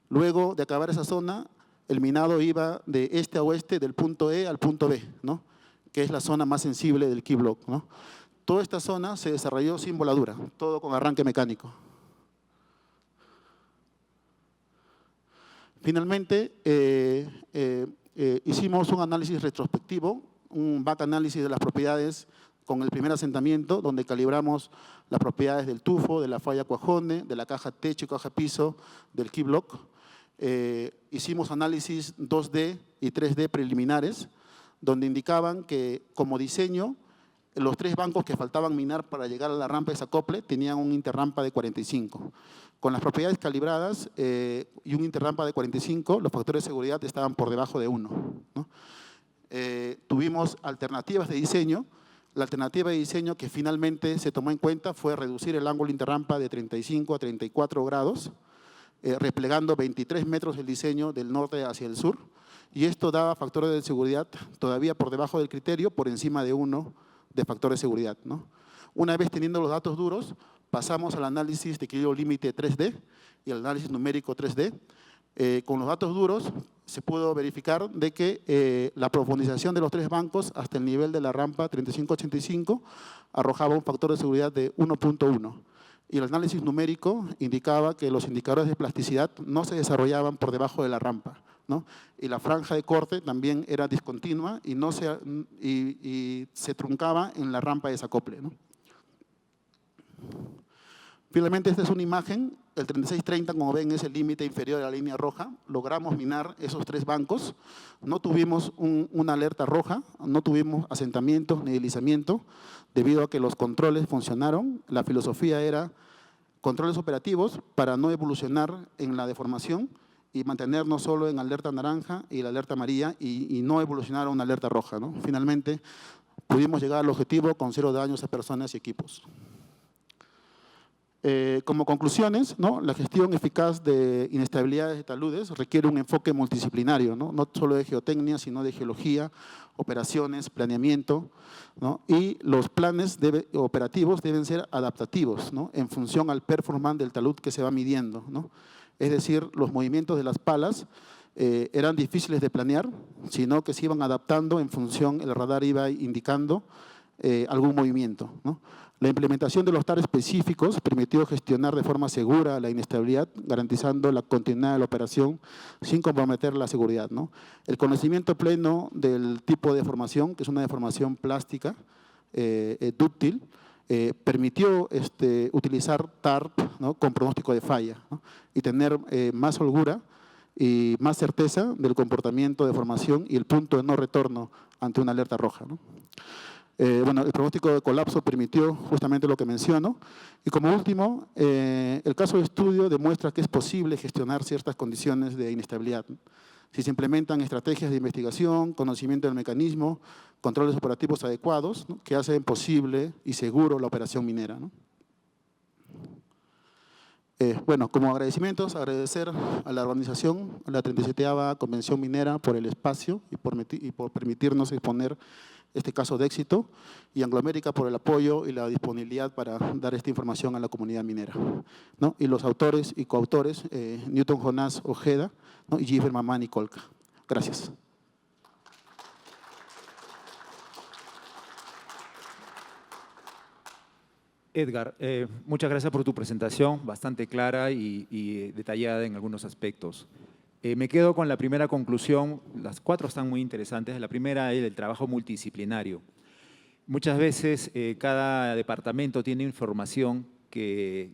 Luego de acabar esa zona, el minado iba de este a oeste del punto E al punto B, ¿no? Que es la zona más sensible del key block, ¿no? Toda esta zona se desarrolló sin voladura, todo con arranque mecánico. Finalmente, hicimos un análisis retrospectivo, un back análisis de las propiedades con el primer asentamiento, donde calibramos las propiedades del tufo, de la falla cuajone, de la caja techo y caja piso, del key block. Hicimos análisis 2D y 3D preliminares, donde indicaban que como diseño, los 3 bancos que faltaban minar para llegar a la rampa de desacople tenían un interrampa de 45. Con las propiedades calibradas y un interrampa de 45, los factores de seguridad estaban por debajo de 1, ¿no? Tuvimos alternativas de diseño. La alternativa de diseño que finalmente se tomó en cuenta fue reducir el ángulo interrampa de 35 a 34 grados, replegando 23 metros el diseño del norte hacia el sur. Y esto daba factores de seguridad todavía por debajo del criterio, por encima de 1 de factores de seguridad, ¿no? Una vez teniendo los datos duros, pasamos al análisis de equilibrio límite 3D y al análisis numérico 3D. Con los datos duros se pudo verificar de que la profundización de los 3 bancos hasta el nivel de la rampa 3585 arrojaba un factor de seguridad de 1.1. Y el análisis numérico indicaba que los indicadores de plasticidad no se desarrollaban por debajo de la rampa, ¿no? Y la franja de corte también era discontinua y se truncaba en la rampa de desacople, ¿no? Finalmente, esta es una imagen. El 3630, como ven, es el límite inferior a la línea roja. Logramos minar esos 3 bancos. No tuvimos una alerta roja, no tuvimos asentamientos ni deslizamiento, debido a que los controles funcionaron. La filosofía era controles operativos para no evolucionar en la deformación y mantenernos solo en alerta naranja y la alerta amarilla y no evolucionar a una alerta roja, ¿no? Finalmente, pudimos llegar al objetivo con 0 daños a personas y equipos. Como conclusiones, ¿no? La gestión eficaz de inestabilidades de taludes requiere un enfoque multidisciplinario, ¿no? No solo de geotecnia, sino de geología, operaciones, planeamiento, ¿no? Y los planes operativos deben ser adaptativos, ¿no? En función al performance del talud que se va midiendo, ¿no? Es decir, los movimientos de las palas eran difíciles de planear, sino que se iban adaptando en función, el radar iba indicando algún movimiento, ¿no? La implementación de los TAR específicos permitió gestionar de forma segura la inestabilidad, garantizando la continuidad de la operación sin comprometer la seguridad, ¿no? El conocimiento pleno del tipo de deformación, que es una deformación plástica, dúctil, permitió utilizar TARP, ¿no? Con pronóstico de falla, ¿no? Y tener más holgura y más certeza del comportamiento de deformación y el punto de no retorno ante una alerta roja, ¿no? Bueno, el pronóstico de colapso permitió justamente lo que menciono. Y como último, el caso de estudio demuestra que es posible gestionar ciertas condiciones de inestabilidad, ¿no? Si se implementan estrategias de investigación, conocimiento del mecanismo, controles operativos adecuados, ¿no? Que hacen posible y seguro la operación minera, ¿no? Bueno, como agradecimientos, agradecer a la organización, a la 37ª Convención Minera por el espacio y por permitirnos exponer este caso de éxito, y Anglo American por el apoyo y la disponibilidad para dar esta información a la comunidad minera, ¿no? Y los autores y coautores, Newton Jonás Ojeda, ¿no? Y Giffer Mamani Colca. Gracias. Edgar, muchas gracias por tu presentación, bastante clara y detallada en algunos aspectos. Me quedo con la primera conclusión, las 4 están muy interesantes. La primera es el trabajo multidisciplinario. Muchas veces cada departamento tiene información que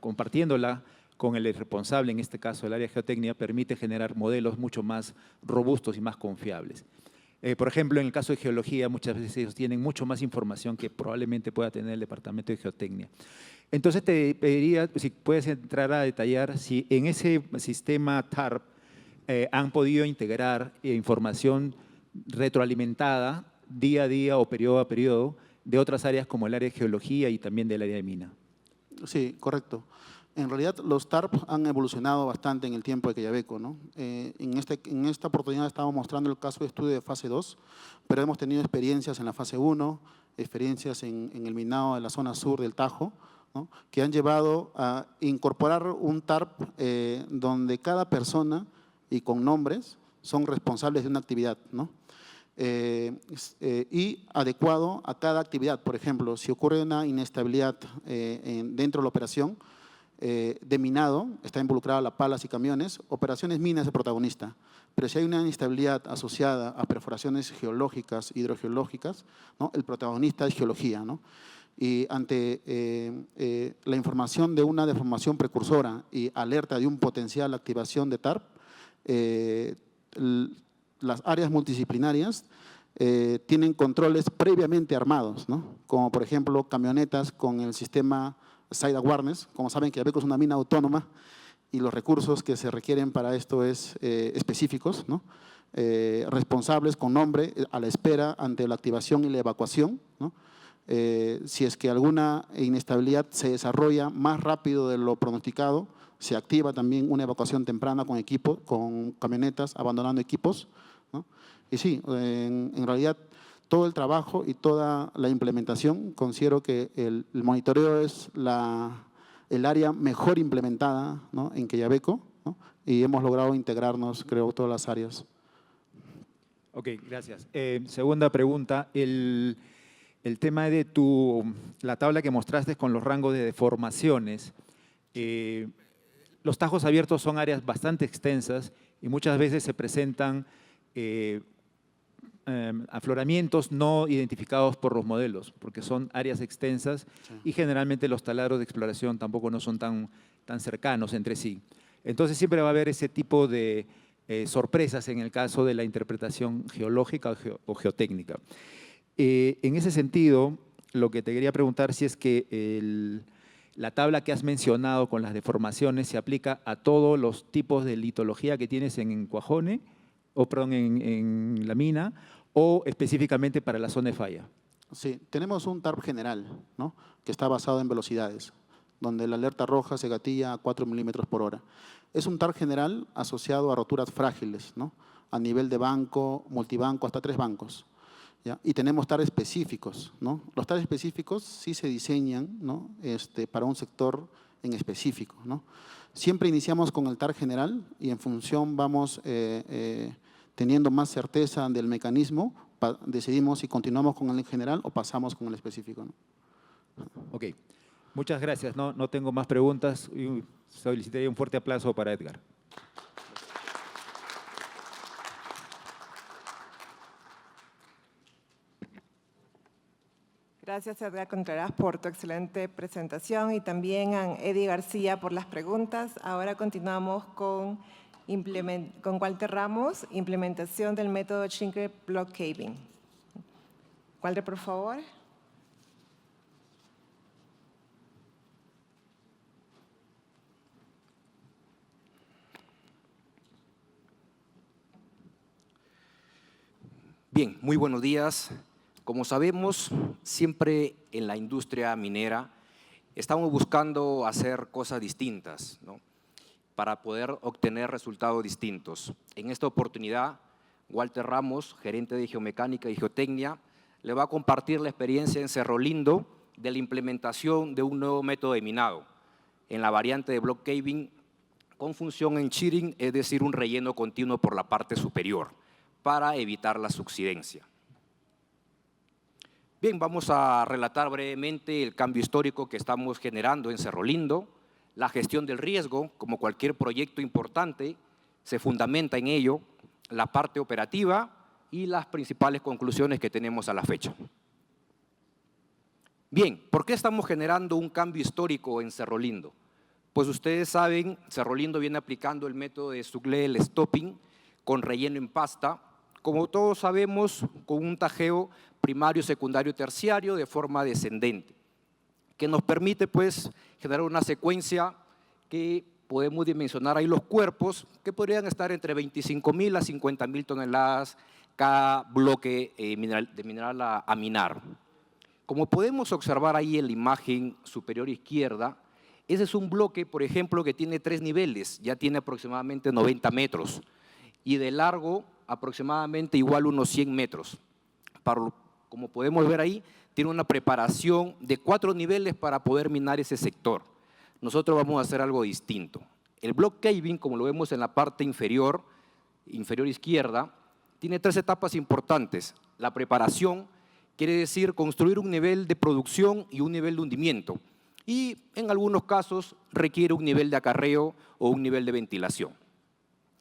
compartiéndola con el responsable, en este caso el área de geotecnia, permite generar modelos mucho más robustos y más confiables. Por ejemplo, en el caso de geología, muchas veces ellos tienen mucho más información que probablemente pueda tener el departamento de geotecnia. Entonces te pediría si puedes entrar a detallar si en ese sistema TARP han podido integrar información retroalimentada día a día o periodo a periodo de otras áreas como el área de geología y también del área de mina. Sí, correcto. En realidad, los TARP han evolucionado bastante en el tiempo de Quellaveco, ¿no? En esta oportunidad estamos mostrando el caso de estudio de fase 2, pero hemos tenido experiencias en la fase 1, experiencias en el minado de la zona sur del Tajo, ¿no? Que han llevado a incorporar un TARP donde cada persona y con nombres son responsables de una actividad, ¿no? Y adecuado a cada actividad. Por ejemplo, si ocurre una inestabilidad dentro de la operación de minado, está involucrada la palas y camiones, operaciones minas es el protagonista. Pero si hay una inestabilidad asociada a perforaciones geológicas, hidrogeológicas, ¿no? El protagonista es geología, ¿no? Y ante la información de una deformación precursora y alerta de un potencial activación de TARP, las áreas multidisciplinarias tienen controles previamente armados, ¿no? Como por ejemplo camionetas con el sistema Site Awareness. Como saben, Quellaveco es una mina autónoma y los recursos que se requieren para esto es específicos, ¿no? Responsables con nombre a la espera ante la activación y la evacuación, ¿no? Si es que alguna inestabilidad se desarrolla más rápido de lo pronosticado, se activa también una evacuación temprana con equipo, con camionetas abandonando equipos, ¿no? Y sí, en realidad todo el trabajo y toda la implementación, considero que el monitoreo es el área mejor implementada, ¿no? En Quellaveco, ¿no? Y hemos logrado integrarnos, creo, todas las áreas. Ok, gracias. Segunda pregunta, el tema de la tabla que mostraste con los rangos de deformaciones. Los tajos abiertos son áreas bastante extensas y muchas veces se presentan afloramientos no identificados por los modelos, porque son áreas extensas, sí. Y generalmente los taladros de exploración tampoco no son tan cercanos entre sí. Entonces siempre va a haber ese tipo de sorpresas en el caso de la interpretación geológica o geotécnica. En ese sentido, lo que te quería preguntar si es que La tabla que has mencionado con las deformaciones se aplica a todos los tipos de litología que tienes en Cuajone, o perdón, en la mina, o específicamente para la zona de falla. Sí, tenemos un TARP general, ¿no?, que está basado en velocidades, donde la alerta roja se gatilla a 4 milímetros por hora. Es un TARP general asociado a roturas frágiles, ¿no?, a nivel de banco, multibanco, hasta 3 bancos. ¿Ya? Y tenemos TAR específicos, ¿no? Los TAR específicos sí se diseñan, ¿no?, para un sector en específico, ¿no? Siempre iniciamos con el TAR general y en función vamos teniendo más certeza del mecanismo, decidimos si continuamos con el general o pasamos con el específico, ¿no? Ok, muchas gracias. No tengo más preguntas. Y solicitaría un fuerte aplauso para Edgar. Gracias, Edgar Contreras, por tu excelente presentación y también a Eddie García por las preguntas. Ahora continuamos con Walter Ramos, implementación del método Shingle Block Caving. Walter, por favor. Bien, muy buenos días. Como sabemos, siempre en la industria minera estamos buscando hacer cosas distintas, ¿no?, para poder obtener resultados distintos. En esta oportunidad, Walter Ramos, gerente de Geomecánica y Geotecnia, le va a compartir la experiencia en Cerro Lindo de la implementación de un nuevo método de minado en la variante de block caving con función en shearing, es decir, un relleno continuo por la parte superior para evitar la subsidencia. Bien, vamos a relatar brevemente el cambio histórico que estamos generando en Cerro Lindo. La gestión del riesgo, como cualquier proyecto importante, se fundamenta en ello, la parte operativa y las principales conclusiones que tenemos a la fecha. Bien, ¿por qué estamos generando un cambio histórico en Cerro Lindo? Pues ustedes saben, Cerro Lindo viene aplicando el método de Sugleel Stopping con relleno en pasta, como todos sabemos, con un tajeo primario, secundario, terciario de forma descendente, que nos permite pues generar una secuencia que podemos dimensionar ahí los cuerpos que podrían estar entre 25.000 a 50.000 toneladas cada bloque de mineral a minar. Como podemos observar ahí en la imagen superior izquierda, ese es un bloque, por ejemplo, que tiene 3 niveles, ya tiene aproximadamente 90 metros y de largo aproximadamente igual unos 100 metros. Como podemos ver ahí, tiene una preparación de 4 niveles para poder minar ese sector. Nosotros vamos a hacer algo distinto. El block caving, como lo vemos en la parte inferior izquierda, tiene 3 etapas importantes. La preparación quiere decir construir un nivel de producción y un nivel de hundimiento. Y en algunos casos requiere un nivel de acarreo o un nivel de ventilación.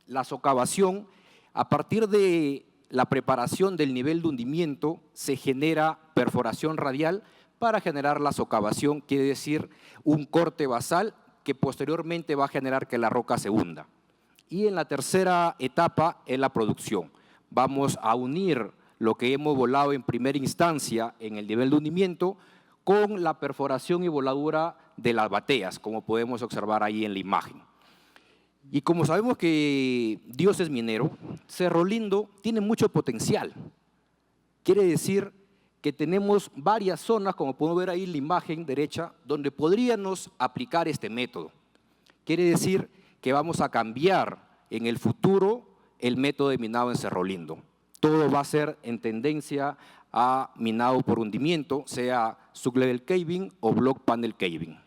La socavación, a partir de la preparación del nivel de hundimiento, se genera perforación radial para generar la socavación, quiere decir un corte basal que posteriormente va a generar que la roca se hunda. Y en la tercera etapa es la producción. Vamos a unir lo que hemos volado en primera instancia en el nivel de hundimiento con la perforación y voladura de las bateas, como podemos observar ahí en la imagen. Y como sabemos que Dios es minero, Cerro Lindo tiene mucho potencial. Quiere decir que tenemos varias zonas, como podemos ver ahí en la imagen derecha, donde podríamos aplicar este método. Quiere decir que vamos a cambiar en el futuro el método de minado en Cerro Lindo. Todo va a ser en tendencia a minado por hundimiento, sea sublevel caving o block panel caving.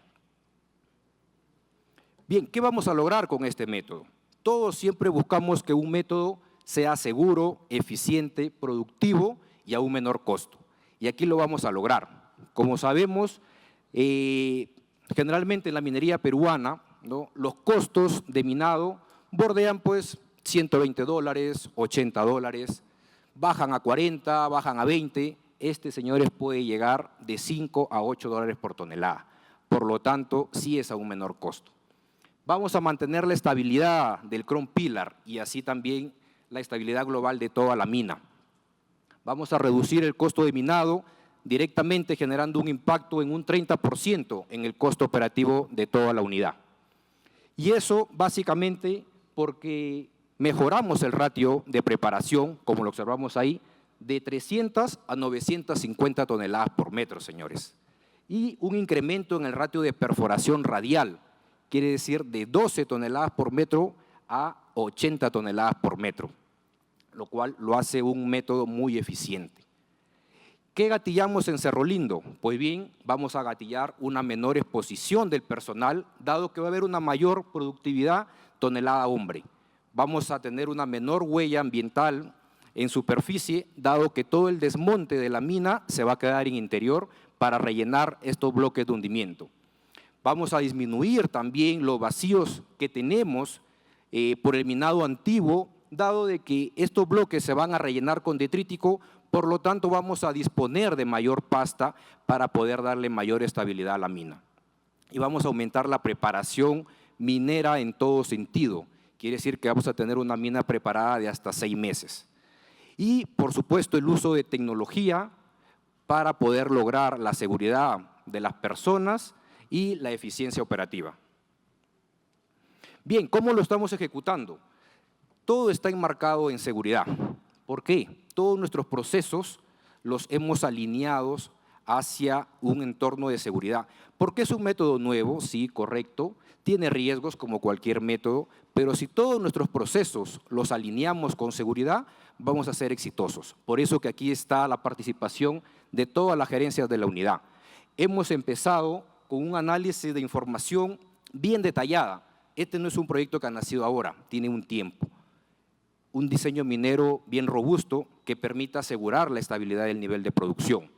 Bien, ¿qué vamos a lograr con este método? Todos siempre buscamos que un método sea seguro, eficiente, productivo y a un menor costo. Y aquí lo vamos a lograr. Como sabemos, generalmente en la minería peruana, ¿no?, los costos de minado bordean pues $120, $80, bajan a 40, bajan a 20. Señores, puede llegar de 5 a 8 dólares por tonelada. Por lo tanto, sí es a un menor costo. Vamos a mantener la estabilidad del Chrome Pillar y así también la estabilidad global de toda la mina. Vamos a reducir el costo de minado directamente generando un impacto en un 30% en el costo operativo de toda la unidad. Y eso básicamente porque mejoramos el ratio de preparación, como lo observamos ahí, de 300 a 950 toneladas por metro, señores. Y un incremento en el ratio de perforación radial, quiere decir de 12 toneladas por metro a 80 toneladas por metro, lo cual lo hace un método muy eficiente. ¿Qué gatillamos en Cerro Lindo? Pues bien, vamos a gatillar una menor exposición del personal, dado que va a haber una mayor productividad tonelada hombre. Vamos a tener una menor huella ambiental en superficie, dado que todo el desmonte de la mina se va a quedar en interior para rellenar estos bloques de hundimiento. Vamos a disminuir también los vacíos que tenemos por el minado antiguo, dado de que estos bloques se van a rellenar con detrítico, por lo tanto vamos a disponer de mayor pasta para poder darle mayor estabilidad a la mina. Y vamos a aumentar la preparación minera en todo sentido, quiere decir que vamos a tener una mina preparada de hasta 6 meses. Y, por supuesto, el uso de tecnología para poder lograr la seguridad de las personas y la eficiencia operativa. Bien, ¿cómo lo estamos ejecutando? Todo está enmarcado en seguridad. ¿Por qué? Todos nuestros procesos los hemos alineado hacia un entorno de seguridad. Porque es un método nuevo, sí, correcto, tiene riesgos como cualquier método, pero si todos nuestros procesos los alineamos con seguridad, vamos a ser exitosos. Por eso que aquí está la participación de todas las gerencias de la unidad. Hemos empezado con un análisis de información bien detallada. Este no es un proyecto que ha nacido ahora, tiene un tiempo. Un diseño minero bien robusto que permita asegurar la estabilidad del nivel de producción,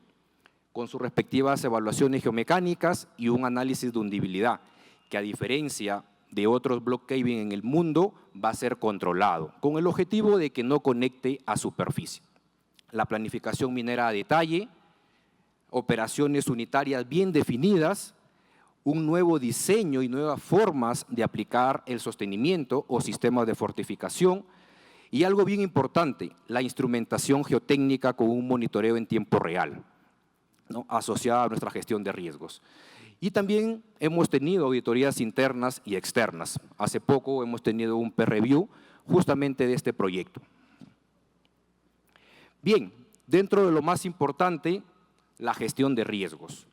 con sus respectivas evaluaciones geomecánicas y un análisis de hundibilidad, que a diferencia de otros block caving en el mundo, va a ser controlado, con el objetivo de que no conecte a superficie. La planificación minera a detalle, operaciones unitarias bien definidas, un nuevo diseño y nuevas formas de aplicar el sostenimiento o sistemas de fortificación, y algo bien importante, la instrumentación geotécnica con un monitoreo en tiempo real, ¿no?, asociada a nuestra gestión de riesgos. Y también hemos tenido auditorías internas y externas. Hace poco hemos tenido un peer review justamente de este proyecto. Bien, dentro de lo más importante, la gestión de riesgos.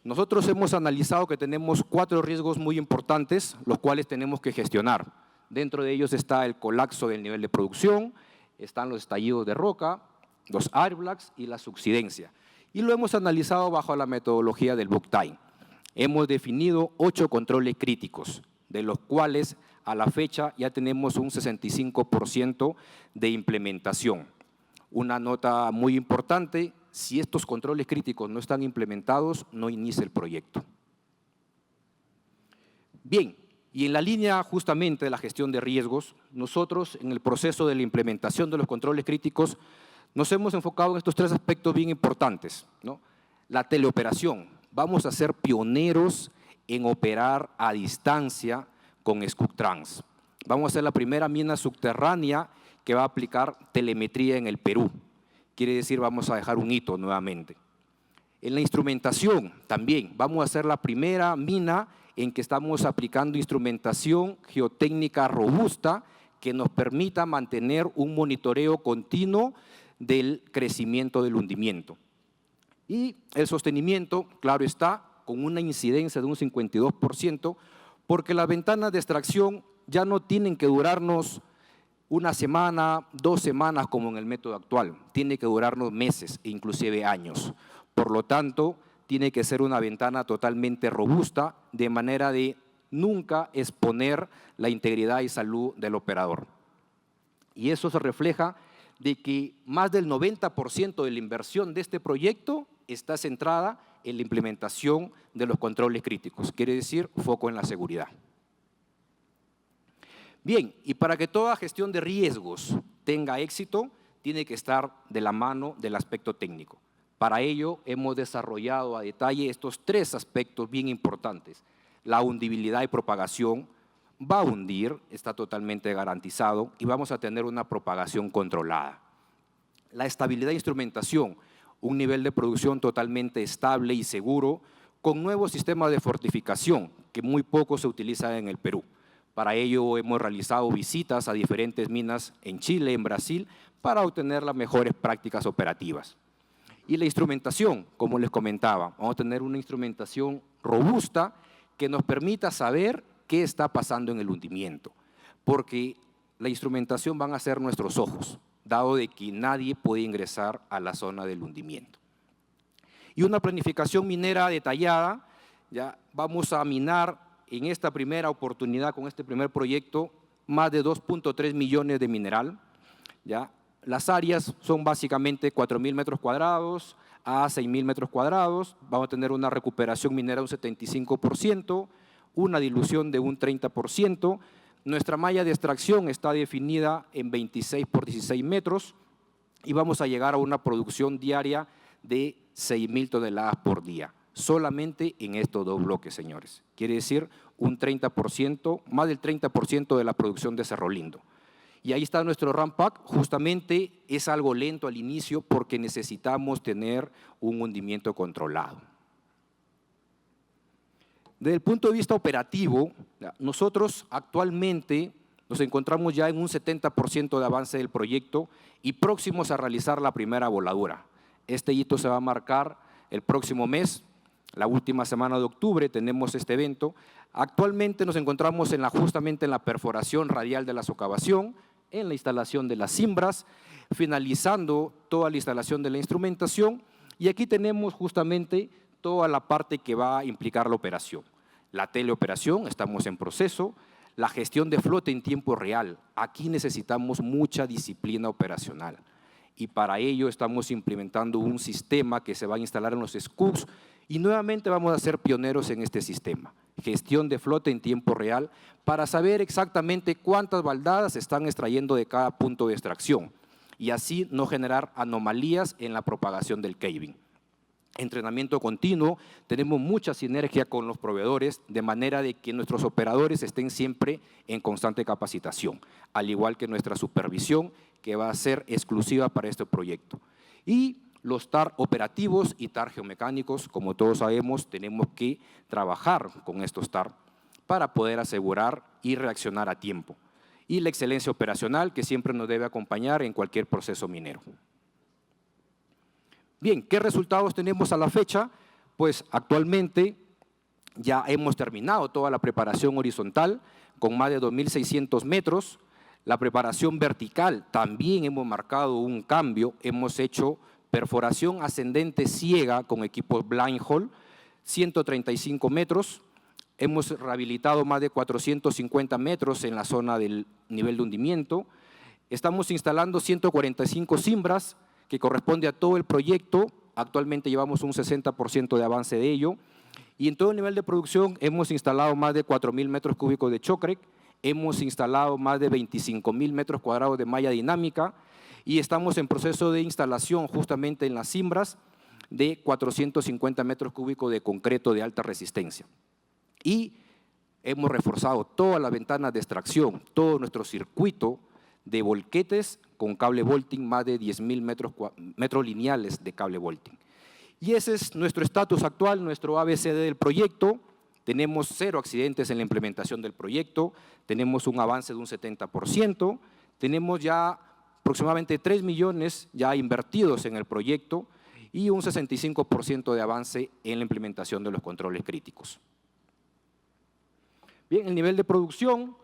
Nosotros hemos analizado que tenemos 4 riesgos muy importantes, los cuales tenemos que gestionar. Dentro de ellos está el colapso del nivel de producción, están los estallidos de roca, los airblocks y la subsidencia. Y lo hemos analizado bajo la metodología del book time. Hemos definido 8 controles críticos, de los cuales a la fecha ya tenemos un 65% de implementación. Una nota muy importante, si estos controles críticos no están implementados, no inicia el proyecto. Bien, y en la línea justamente de la gestión de riesgos, nosotros en el proceso de la implementación de los controles críticos nos hemos enfocado en estos 3 aspectos bien importantes, ¿no? La teleoperación. Vamos a ser pioneros en operar a distancia con Scooptrans. Vamos a ser la primera mina subterránea que va a aplicar telemetría en el Perú. Quiere decir, vamos a dejar un hito nuevamente. En la instrumentación también, vamos a ser la primera mina en que estamos aplicando instrumentación geotécnica robusta que nos permita mantener un monitoreo continuo del crecimiento del hundimiento. Y el sostenimiento, claro está, con una incidencia de un 52%, porque las ventanas de extracción ya no tienen que durarnos una semana, 2 semanas como en el método actual, tiene que durarnos meses e inclusive años. Por lo tanto, tiene que ser una ventana totalmente robusta, de manera de nunca exponer la integridad y salud del operador. Y eso se refleja de que más del 90% de la inversión de este proyecto está centrada en la implementación de los controles críticos, quiere decir foco en la seguridad. Bien, y para que toda gestión de riesgos tenga éxito, tiene que estar de la mano del aspecto técnico. Para ello hemos desarrollado a detalle estos 3 aspectos bien importantes. La hundibilidad y propagación va a hundir, está totalmente garantizado, y vamos a tener una propagación controlada. La estabilidad de instrumentación, un nivel de producción totalmente estable y seguro, con nuevos sistemas de fortificación que muy poco se utilizan en el Perú. Para ello hemos realizado visitas a diferentes minas en Chile, en Brasil, para obtener las mejores prácticas operativas. Y la instrumentación, como les comentaba, vamos a tener una instrumentación robusta que nos permita saber qué está pasando en el hundimiento, porque la instrumentación van a ser nuestros ojos, dado de que nadie puede ingresar a la zona del hundimiento. Y una planificación minera detallada, ya vamos a minar en esta primera oportunidad, con este primer proyecto, más de 2.3 millones de mineral. ¿Ya? Las áreas son básicamente 4.000 metros cuadrados a 6.000 metros cuadrados. Vamos a tener una recuperación minera de un 75%, una dilución de un 30%. Nuestra malla de extracción está definida en 26 por 16 metros y vamos a llegar a una producción diaria de 6.000 toneladas por día, solamente en estos dos bloques, señores. Quiere decir un 30%, más del 30% de la producción de Cerro Lindo. Y ahí está nuestro ramp-up, justamente es algo lento al inicio porque necesitamos tener un hundimiento controlado. Desde el punto de vista operativo, nosotros actualmente nos encontramos ya en un 70% de avance del proyecto y próximos a realizar la primera voladura. Este hito se va a marcar el próximo mes, la última semana de octubre tenemos este evento. Actualmente nos encontramos justamente en la perforación radial de la socavación, en la instalación de las cimbras, finalizando toda la instalación de la instrumentación y aquí tenemos justamente toda la parte que va a implicar la operación. La teleoperación, estamos en proceso, la gestión de flota en tiempo real. Aquí necesitamos mucha disciplina operacional y para ello estamos implementando un sistema que se va a instalar en los SCUPs y nuevamente vamos a ser pioneros en este sistema. Gestión de flota en tiempo real para saber exactamente cuántas baldadas se están extrayendo de cada punto de extracción y así no generar anomalías en la propagación del caving. Entrenamiento continuo, tenemos mucha sinergia con los proveedores de manera de que nuestros operadores estén siempre en constante capacitación, al igual que nuestra supervisión que va a ser exclusiva para este proyecto. Y los TAR operativos y TAR geomecánicos, como todos sabemos, tenemos que trabajar con estos TAR para poder asegurar y reaccionar a tiempo. Y la excelencia operacional que siempre nos debe acompañar en cualquier proceso minero. Bien, ¿qué resultados tenemos a la fecha? Pues actualmente ya hemos terminado toda la preparación horizontal con más de 2.600 metros. La preparación vertical también hemos marcado un cambio, hemos hecho perforación ascendente ciega con equipos blind hole, 135 metros. Hemos rehabilitado más de 450 metros en la zona del nivel de hundimiento. Estamos instalando 145 cimbras, que corresponde a todo el proyecto. Actualmente llevamos un 60% de avance de ello. Y en todo el nivel de producción hemos instalado más de 4.000 metros cúbicos de chocrec, hemos instalado más de 25.000 metros cuadrados de malla dinámica y estamos en proceso de instalación justamente en las cimbras de 450 metros cúbicos de concreto de alta resistencia. Y hemos reforzado todas las ventanas de extracción, todo nuestro circuito de volquetes con cable Bolting, más de 10.000 metros lineales de cable Bolting. Y ese es nuestro estatus actual, nuestro ABCD del proyecto. Tenemos 0 accidentes en la implementación del proyecto, tenemos un avance de un 70%, tenemos ya aproximadamente 3 millones ya invertidos en el proyecto y un 65% de avance en la implementación de los controles críticos. Bien, el nivel de producción.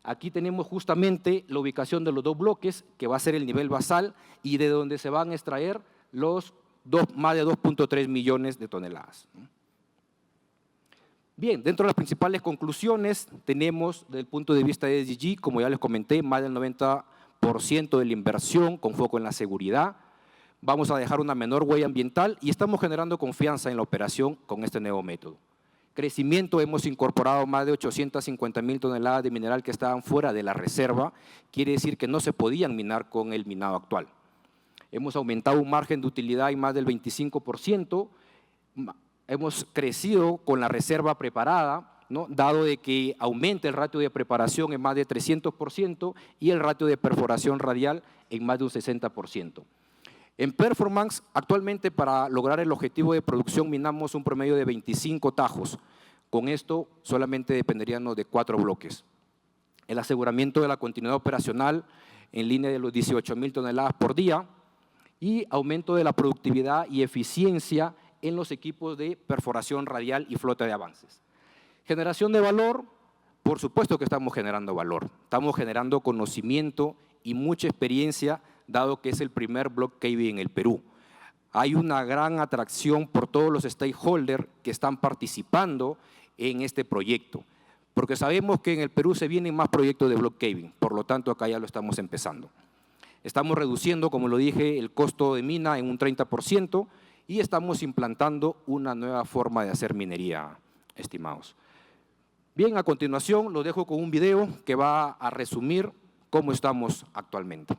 Aquí tenemos justamente la ubicación de los 2 bloques, que va a ser el nivel basal y de donde se van a extraer los más de 2.3 millones de toneladas. Bien, dentro de las principales conclusiones tenemos, desde el punto de vista de ESG, como ya les comenté, más del 90% de la inversión con foco en la seguridad. Vamos a dejar una menor huella ambiental y estamos generando confianza en la operación con este nuevo método. Crecimiento, hemos incorporado más de 850.000 toneladas de mineral que estaban fuera de la reserva, quiere decir que no se podían minar con el minado actual. Hemos aumentado un margen de utilidad en más del 25%, hemos crecido con la reserva preparada, ¿no? Dado de que aumenta el ratio de preparación en más de 300% y el ratio de perforación radial en más de un 60%. En performance, actualmente para lograr el objetivo de producción minamos un promedio de 25 tajos. Con esto solamente dependeríamos de 4 bloques. El aseguramiento de la continuidad operacional en línea de los 18.000 toneladas por día y aumento de la productividad y eficiencia en los equipos de perforación radial y flota de avances. Generación de valor, por supuesto que estamos generando valor. Estamos generando conocimiento y mucha experiencia, dado que es el primer block caving en el Perú. Hay una gran atracción por todos los stakeholders que están participando en este proyecto, porque sabemos que en el Perú se vienen más proyectos de block caving, por lo tanto acá ya lo estamos empezando. Estamos reduciendo, como lo dije, el costo de mina en un 30% y estamos implantando una nueva forma de hacer minería, estimados. Bien, a continuación lo dejo con un video que va a resumir cómo estamos actualmente.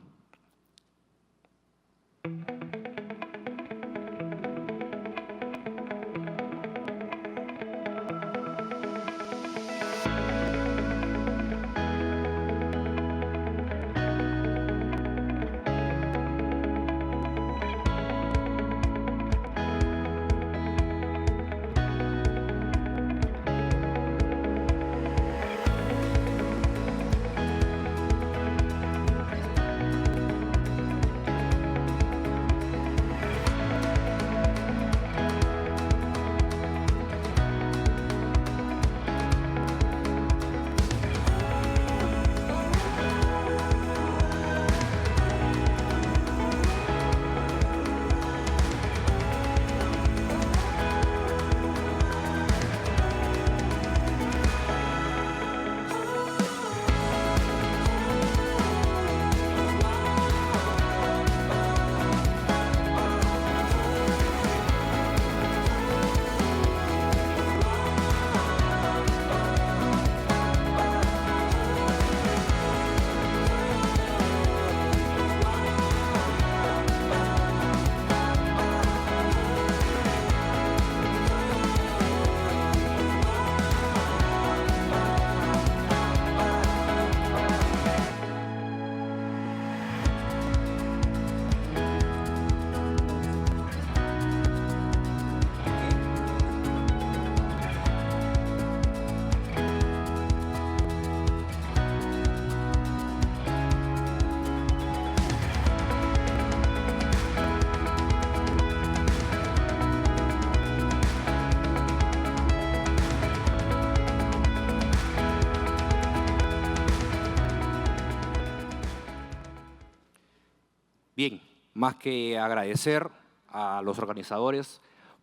Bien, más que agradecer a los organizadores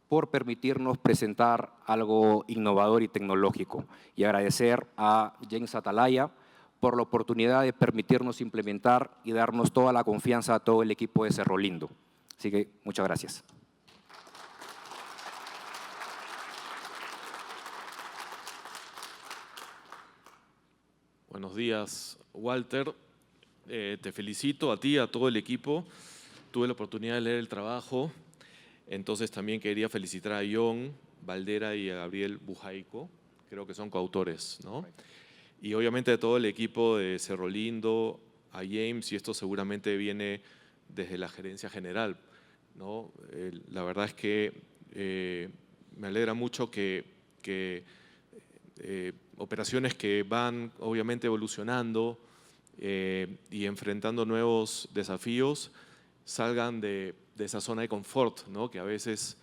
por permitirnos presentar algo innovador y tecnológico, y agradecer a James Atalaya por la oportunidad de permitirnos implementar y darnos toda la confianza a todo el equipo de Cerro Lindo. Así que muchas gracias. Buenos días, Walter. Te felicito a ti, a todo el equipo. Tuve la oportunidad de leer el trabajo, entonces también quería felicitar a John Valdera y a Gabriel Bujaico, creo que son coautores, ¿no? Y obviamente a todo el equipo de Cerro Lindo, a James, y esto seguramente viene desde la gerencia general, ¿no? La verdad es que me alegra mucho que operaciones que van obviamente evolucionando y enfrentando nuevos desafíos salgan de esa zona de confort, ¿no? Que a veces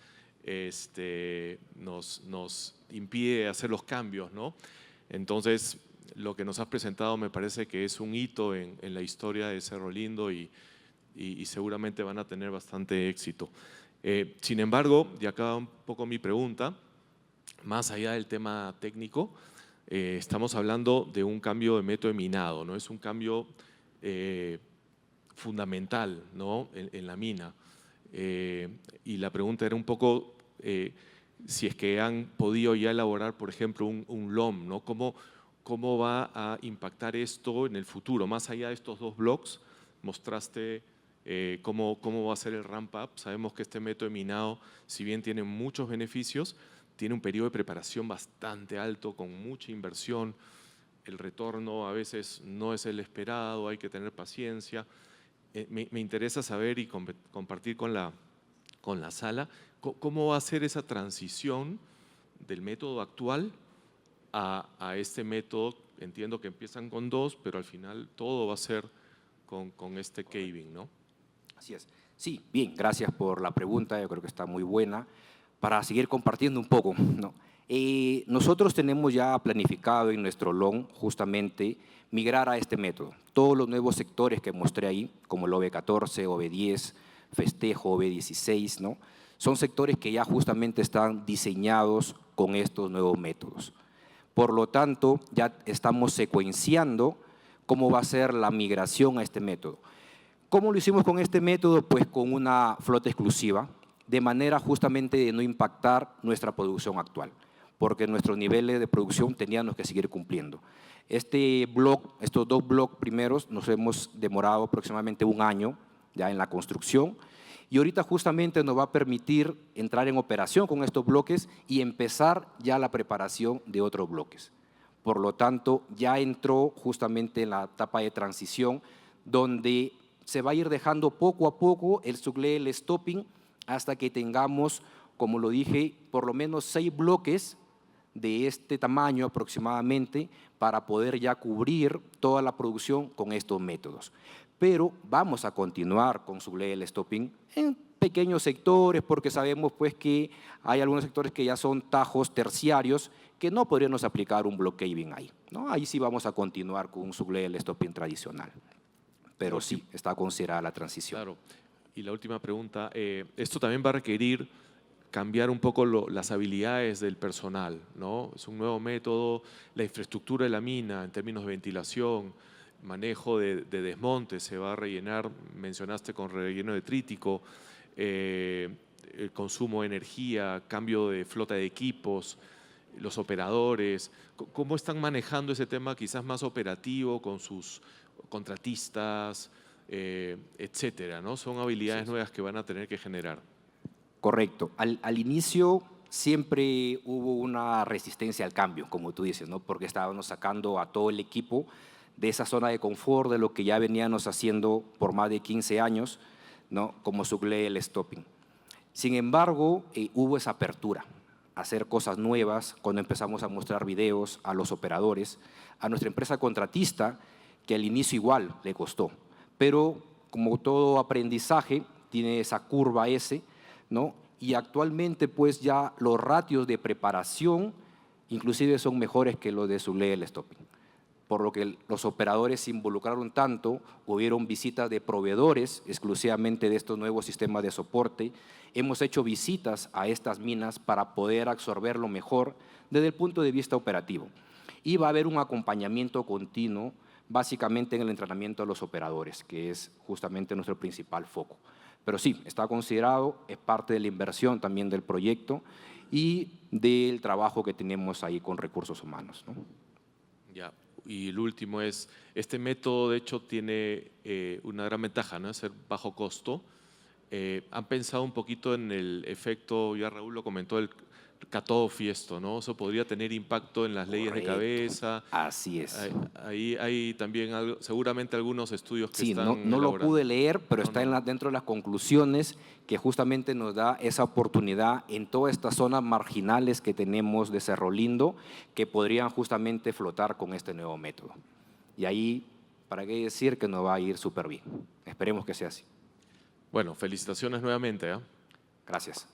nos impide hacer los cambios, ¿no? Entonces, lo que nos has presentado me parece que es un hito en la historia de Cerro Lindo y seguramente van a tener bastante éxito. Sin embargo, y acá un poco mi pregunta, más allá del tema técnico, estamos hablando de un cambio de método de minado, ¿no? Es un cambio fundamental, ¿no? en la mina. Y la pregunta era un poco si es que han podido ya elaborar, por ejemplo, un LOM, ¿no? ¿Cómo va a impactar esto en el futuro? Más allá de estos dos blocks, mostraste cómo va a ser el ramp up. Sabemos que este método de minado, si bien tiene muchos beneficios, tiene un periodo de preparación bastante alto, con mucha inversión. El retorno a veces no es el esperado, hay que tener paciencia. me interesa saber y compartir con la sala cómo va a ser esa transición del método actual a este método. Entiendo que empiezan con 2, pero al final todo va a ser con este caving, ¿no? Así es. Sí, bien, gracias por la pregunta, yo creo que está muy buena. Para seguir compartiendo un poco, ¿no? Nosotros tenemos ya planificado en nuestro LON justamente migrar a este método. Todos los nuevos sectores que mostré ahí, como el OV14, OV10, Festejo, OV16, ¿no? Son sectores que ya justamente están diseñados con estos nuevos métodos. Por lo tanto, ya estamos secuenciando cómo va a ser la migración a este método. ¿Cómo lo hicimos con este método? Pues con una flota exclusiva, de manera justamente de no impactar nuestra producción actual, porque nuestros niveles de producción teníamos que seguir cumpliendo. Estos 2 bloques primeros nos hemos demorado aproximadamente 1 año ya en la construcción, y ahorita justamente nos va a permitir entrar en operación con estos bloques y empezar ya la preparación de otros bloques. Por lo tanto, ya entró justamente en la etapa de transición, donde se va a ir dejando poco a poco el sucle, el stopping, hasta que tengamos, como lo dije, por lo menos 6 bloques de este tamaño aproximadamente para poder ya cubrir toda la producción con estos métodos. Pero vamos a continuar con sucle, el stopping en pequeños sectores, porque sabemos pues que hay algunos sectores que ya son tajos terciarios que no podríamos aplicar un block caving ahí, ¿no? Ahí sí vamos a continuar con un sucle, el stopping tradicional. Pero sí, está considerada la transición. Claro. Y la última pregunta, esto también va a requerir cambiar un poco las habilidades del personal, ¿no? Es un nuevo método, la infraestructura de la mina en términos de ventilación, manejo de desmonte, se va a rellenar, mencionaste con relleno detrítico, el consumo de energía, cambio de flota de equipos, los operadores. ¿Cómo están manejando ese tema quizás más operativo con sus contratistas, etcétera, ¿no? Son habilidades nuevas que van a tener que generar. Correcto. Al inicio siempre hubo una resistencia al cambio, como tú dices, ¿no? Porque estábamos sacando a todo el equipo de esa zona de confort, de lo que ya veníamos haciendo por más de 15 años, ¿no? Como sucle, el stopping. Sin embargo, hubo esa apertura a hacer cosas nuevas cuando empezamos a mostrar videos a los operadores, a nuestra empresa contratista, que al inicio igual le costó, pero como todo aprendizaje tiene esa curva S, ¿no? Y actualmente pues ya los ratios de preparación inclusive son mejores que los de sucle, el stopping, por lo que los operadores se involucraron tanto, hubieron visitas de proveedores exclusivamente de estos nuevos sistemas de soporte, hemos hecho visitas a estas minas para poder absorberlo mejor desde el punto de vista operativo. Y va a haber un acompañamiento continuo básicamente en el entrenamiento de los operadores, que es justamente nuestro principal foco. Pero sí, está considerado, es parte de la inversión también del proyecto y del trabajo que tenemos ahí con recursos humanos, ¿no? Ya, y el último es, este método de hecho tiene una gran ventaja, ¿no? Es ser bajo costo. ¿Han pensado un poquito en el efecto, ya Raúl lo comentó, el cutoff y esto, ¿no? Eso podría tener impacto en las leyes de cabeza. Así es. Ahí hay también seguramente algunos estudios que sí, están no lo elaborando. pude leer, pero No, está no. dentro de las conclusiones que justamente nos da esa oportunidad en todas estas zonas marginales que tenemos de Cerro Lindo, que podrían justamente flotar con este nuevo método. Y ahí, ¿para qué decir que nos va a ir súper bien? Esperemos que sea así. Bueno, felicitaciones nuevamente, ¿eh? Gracias.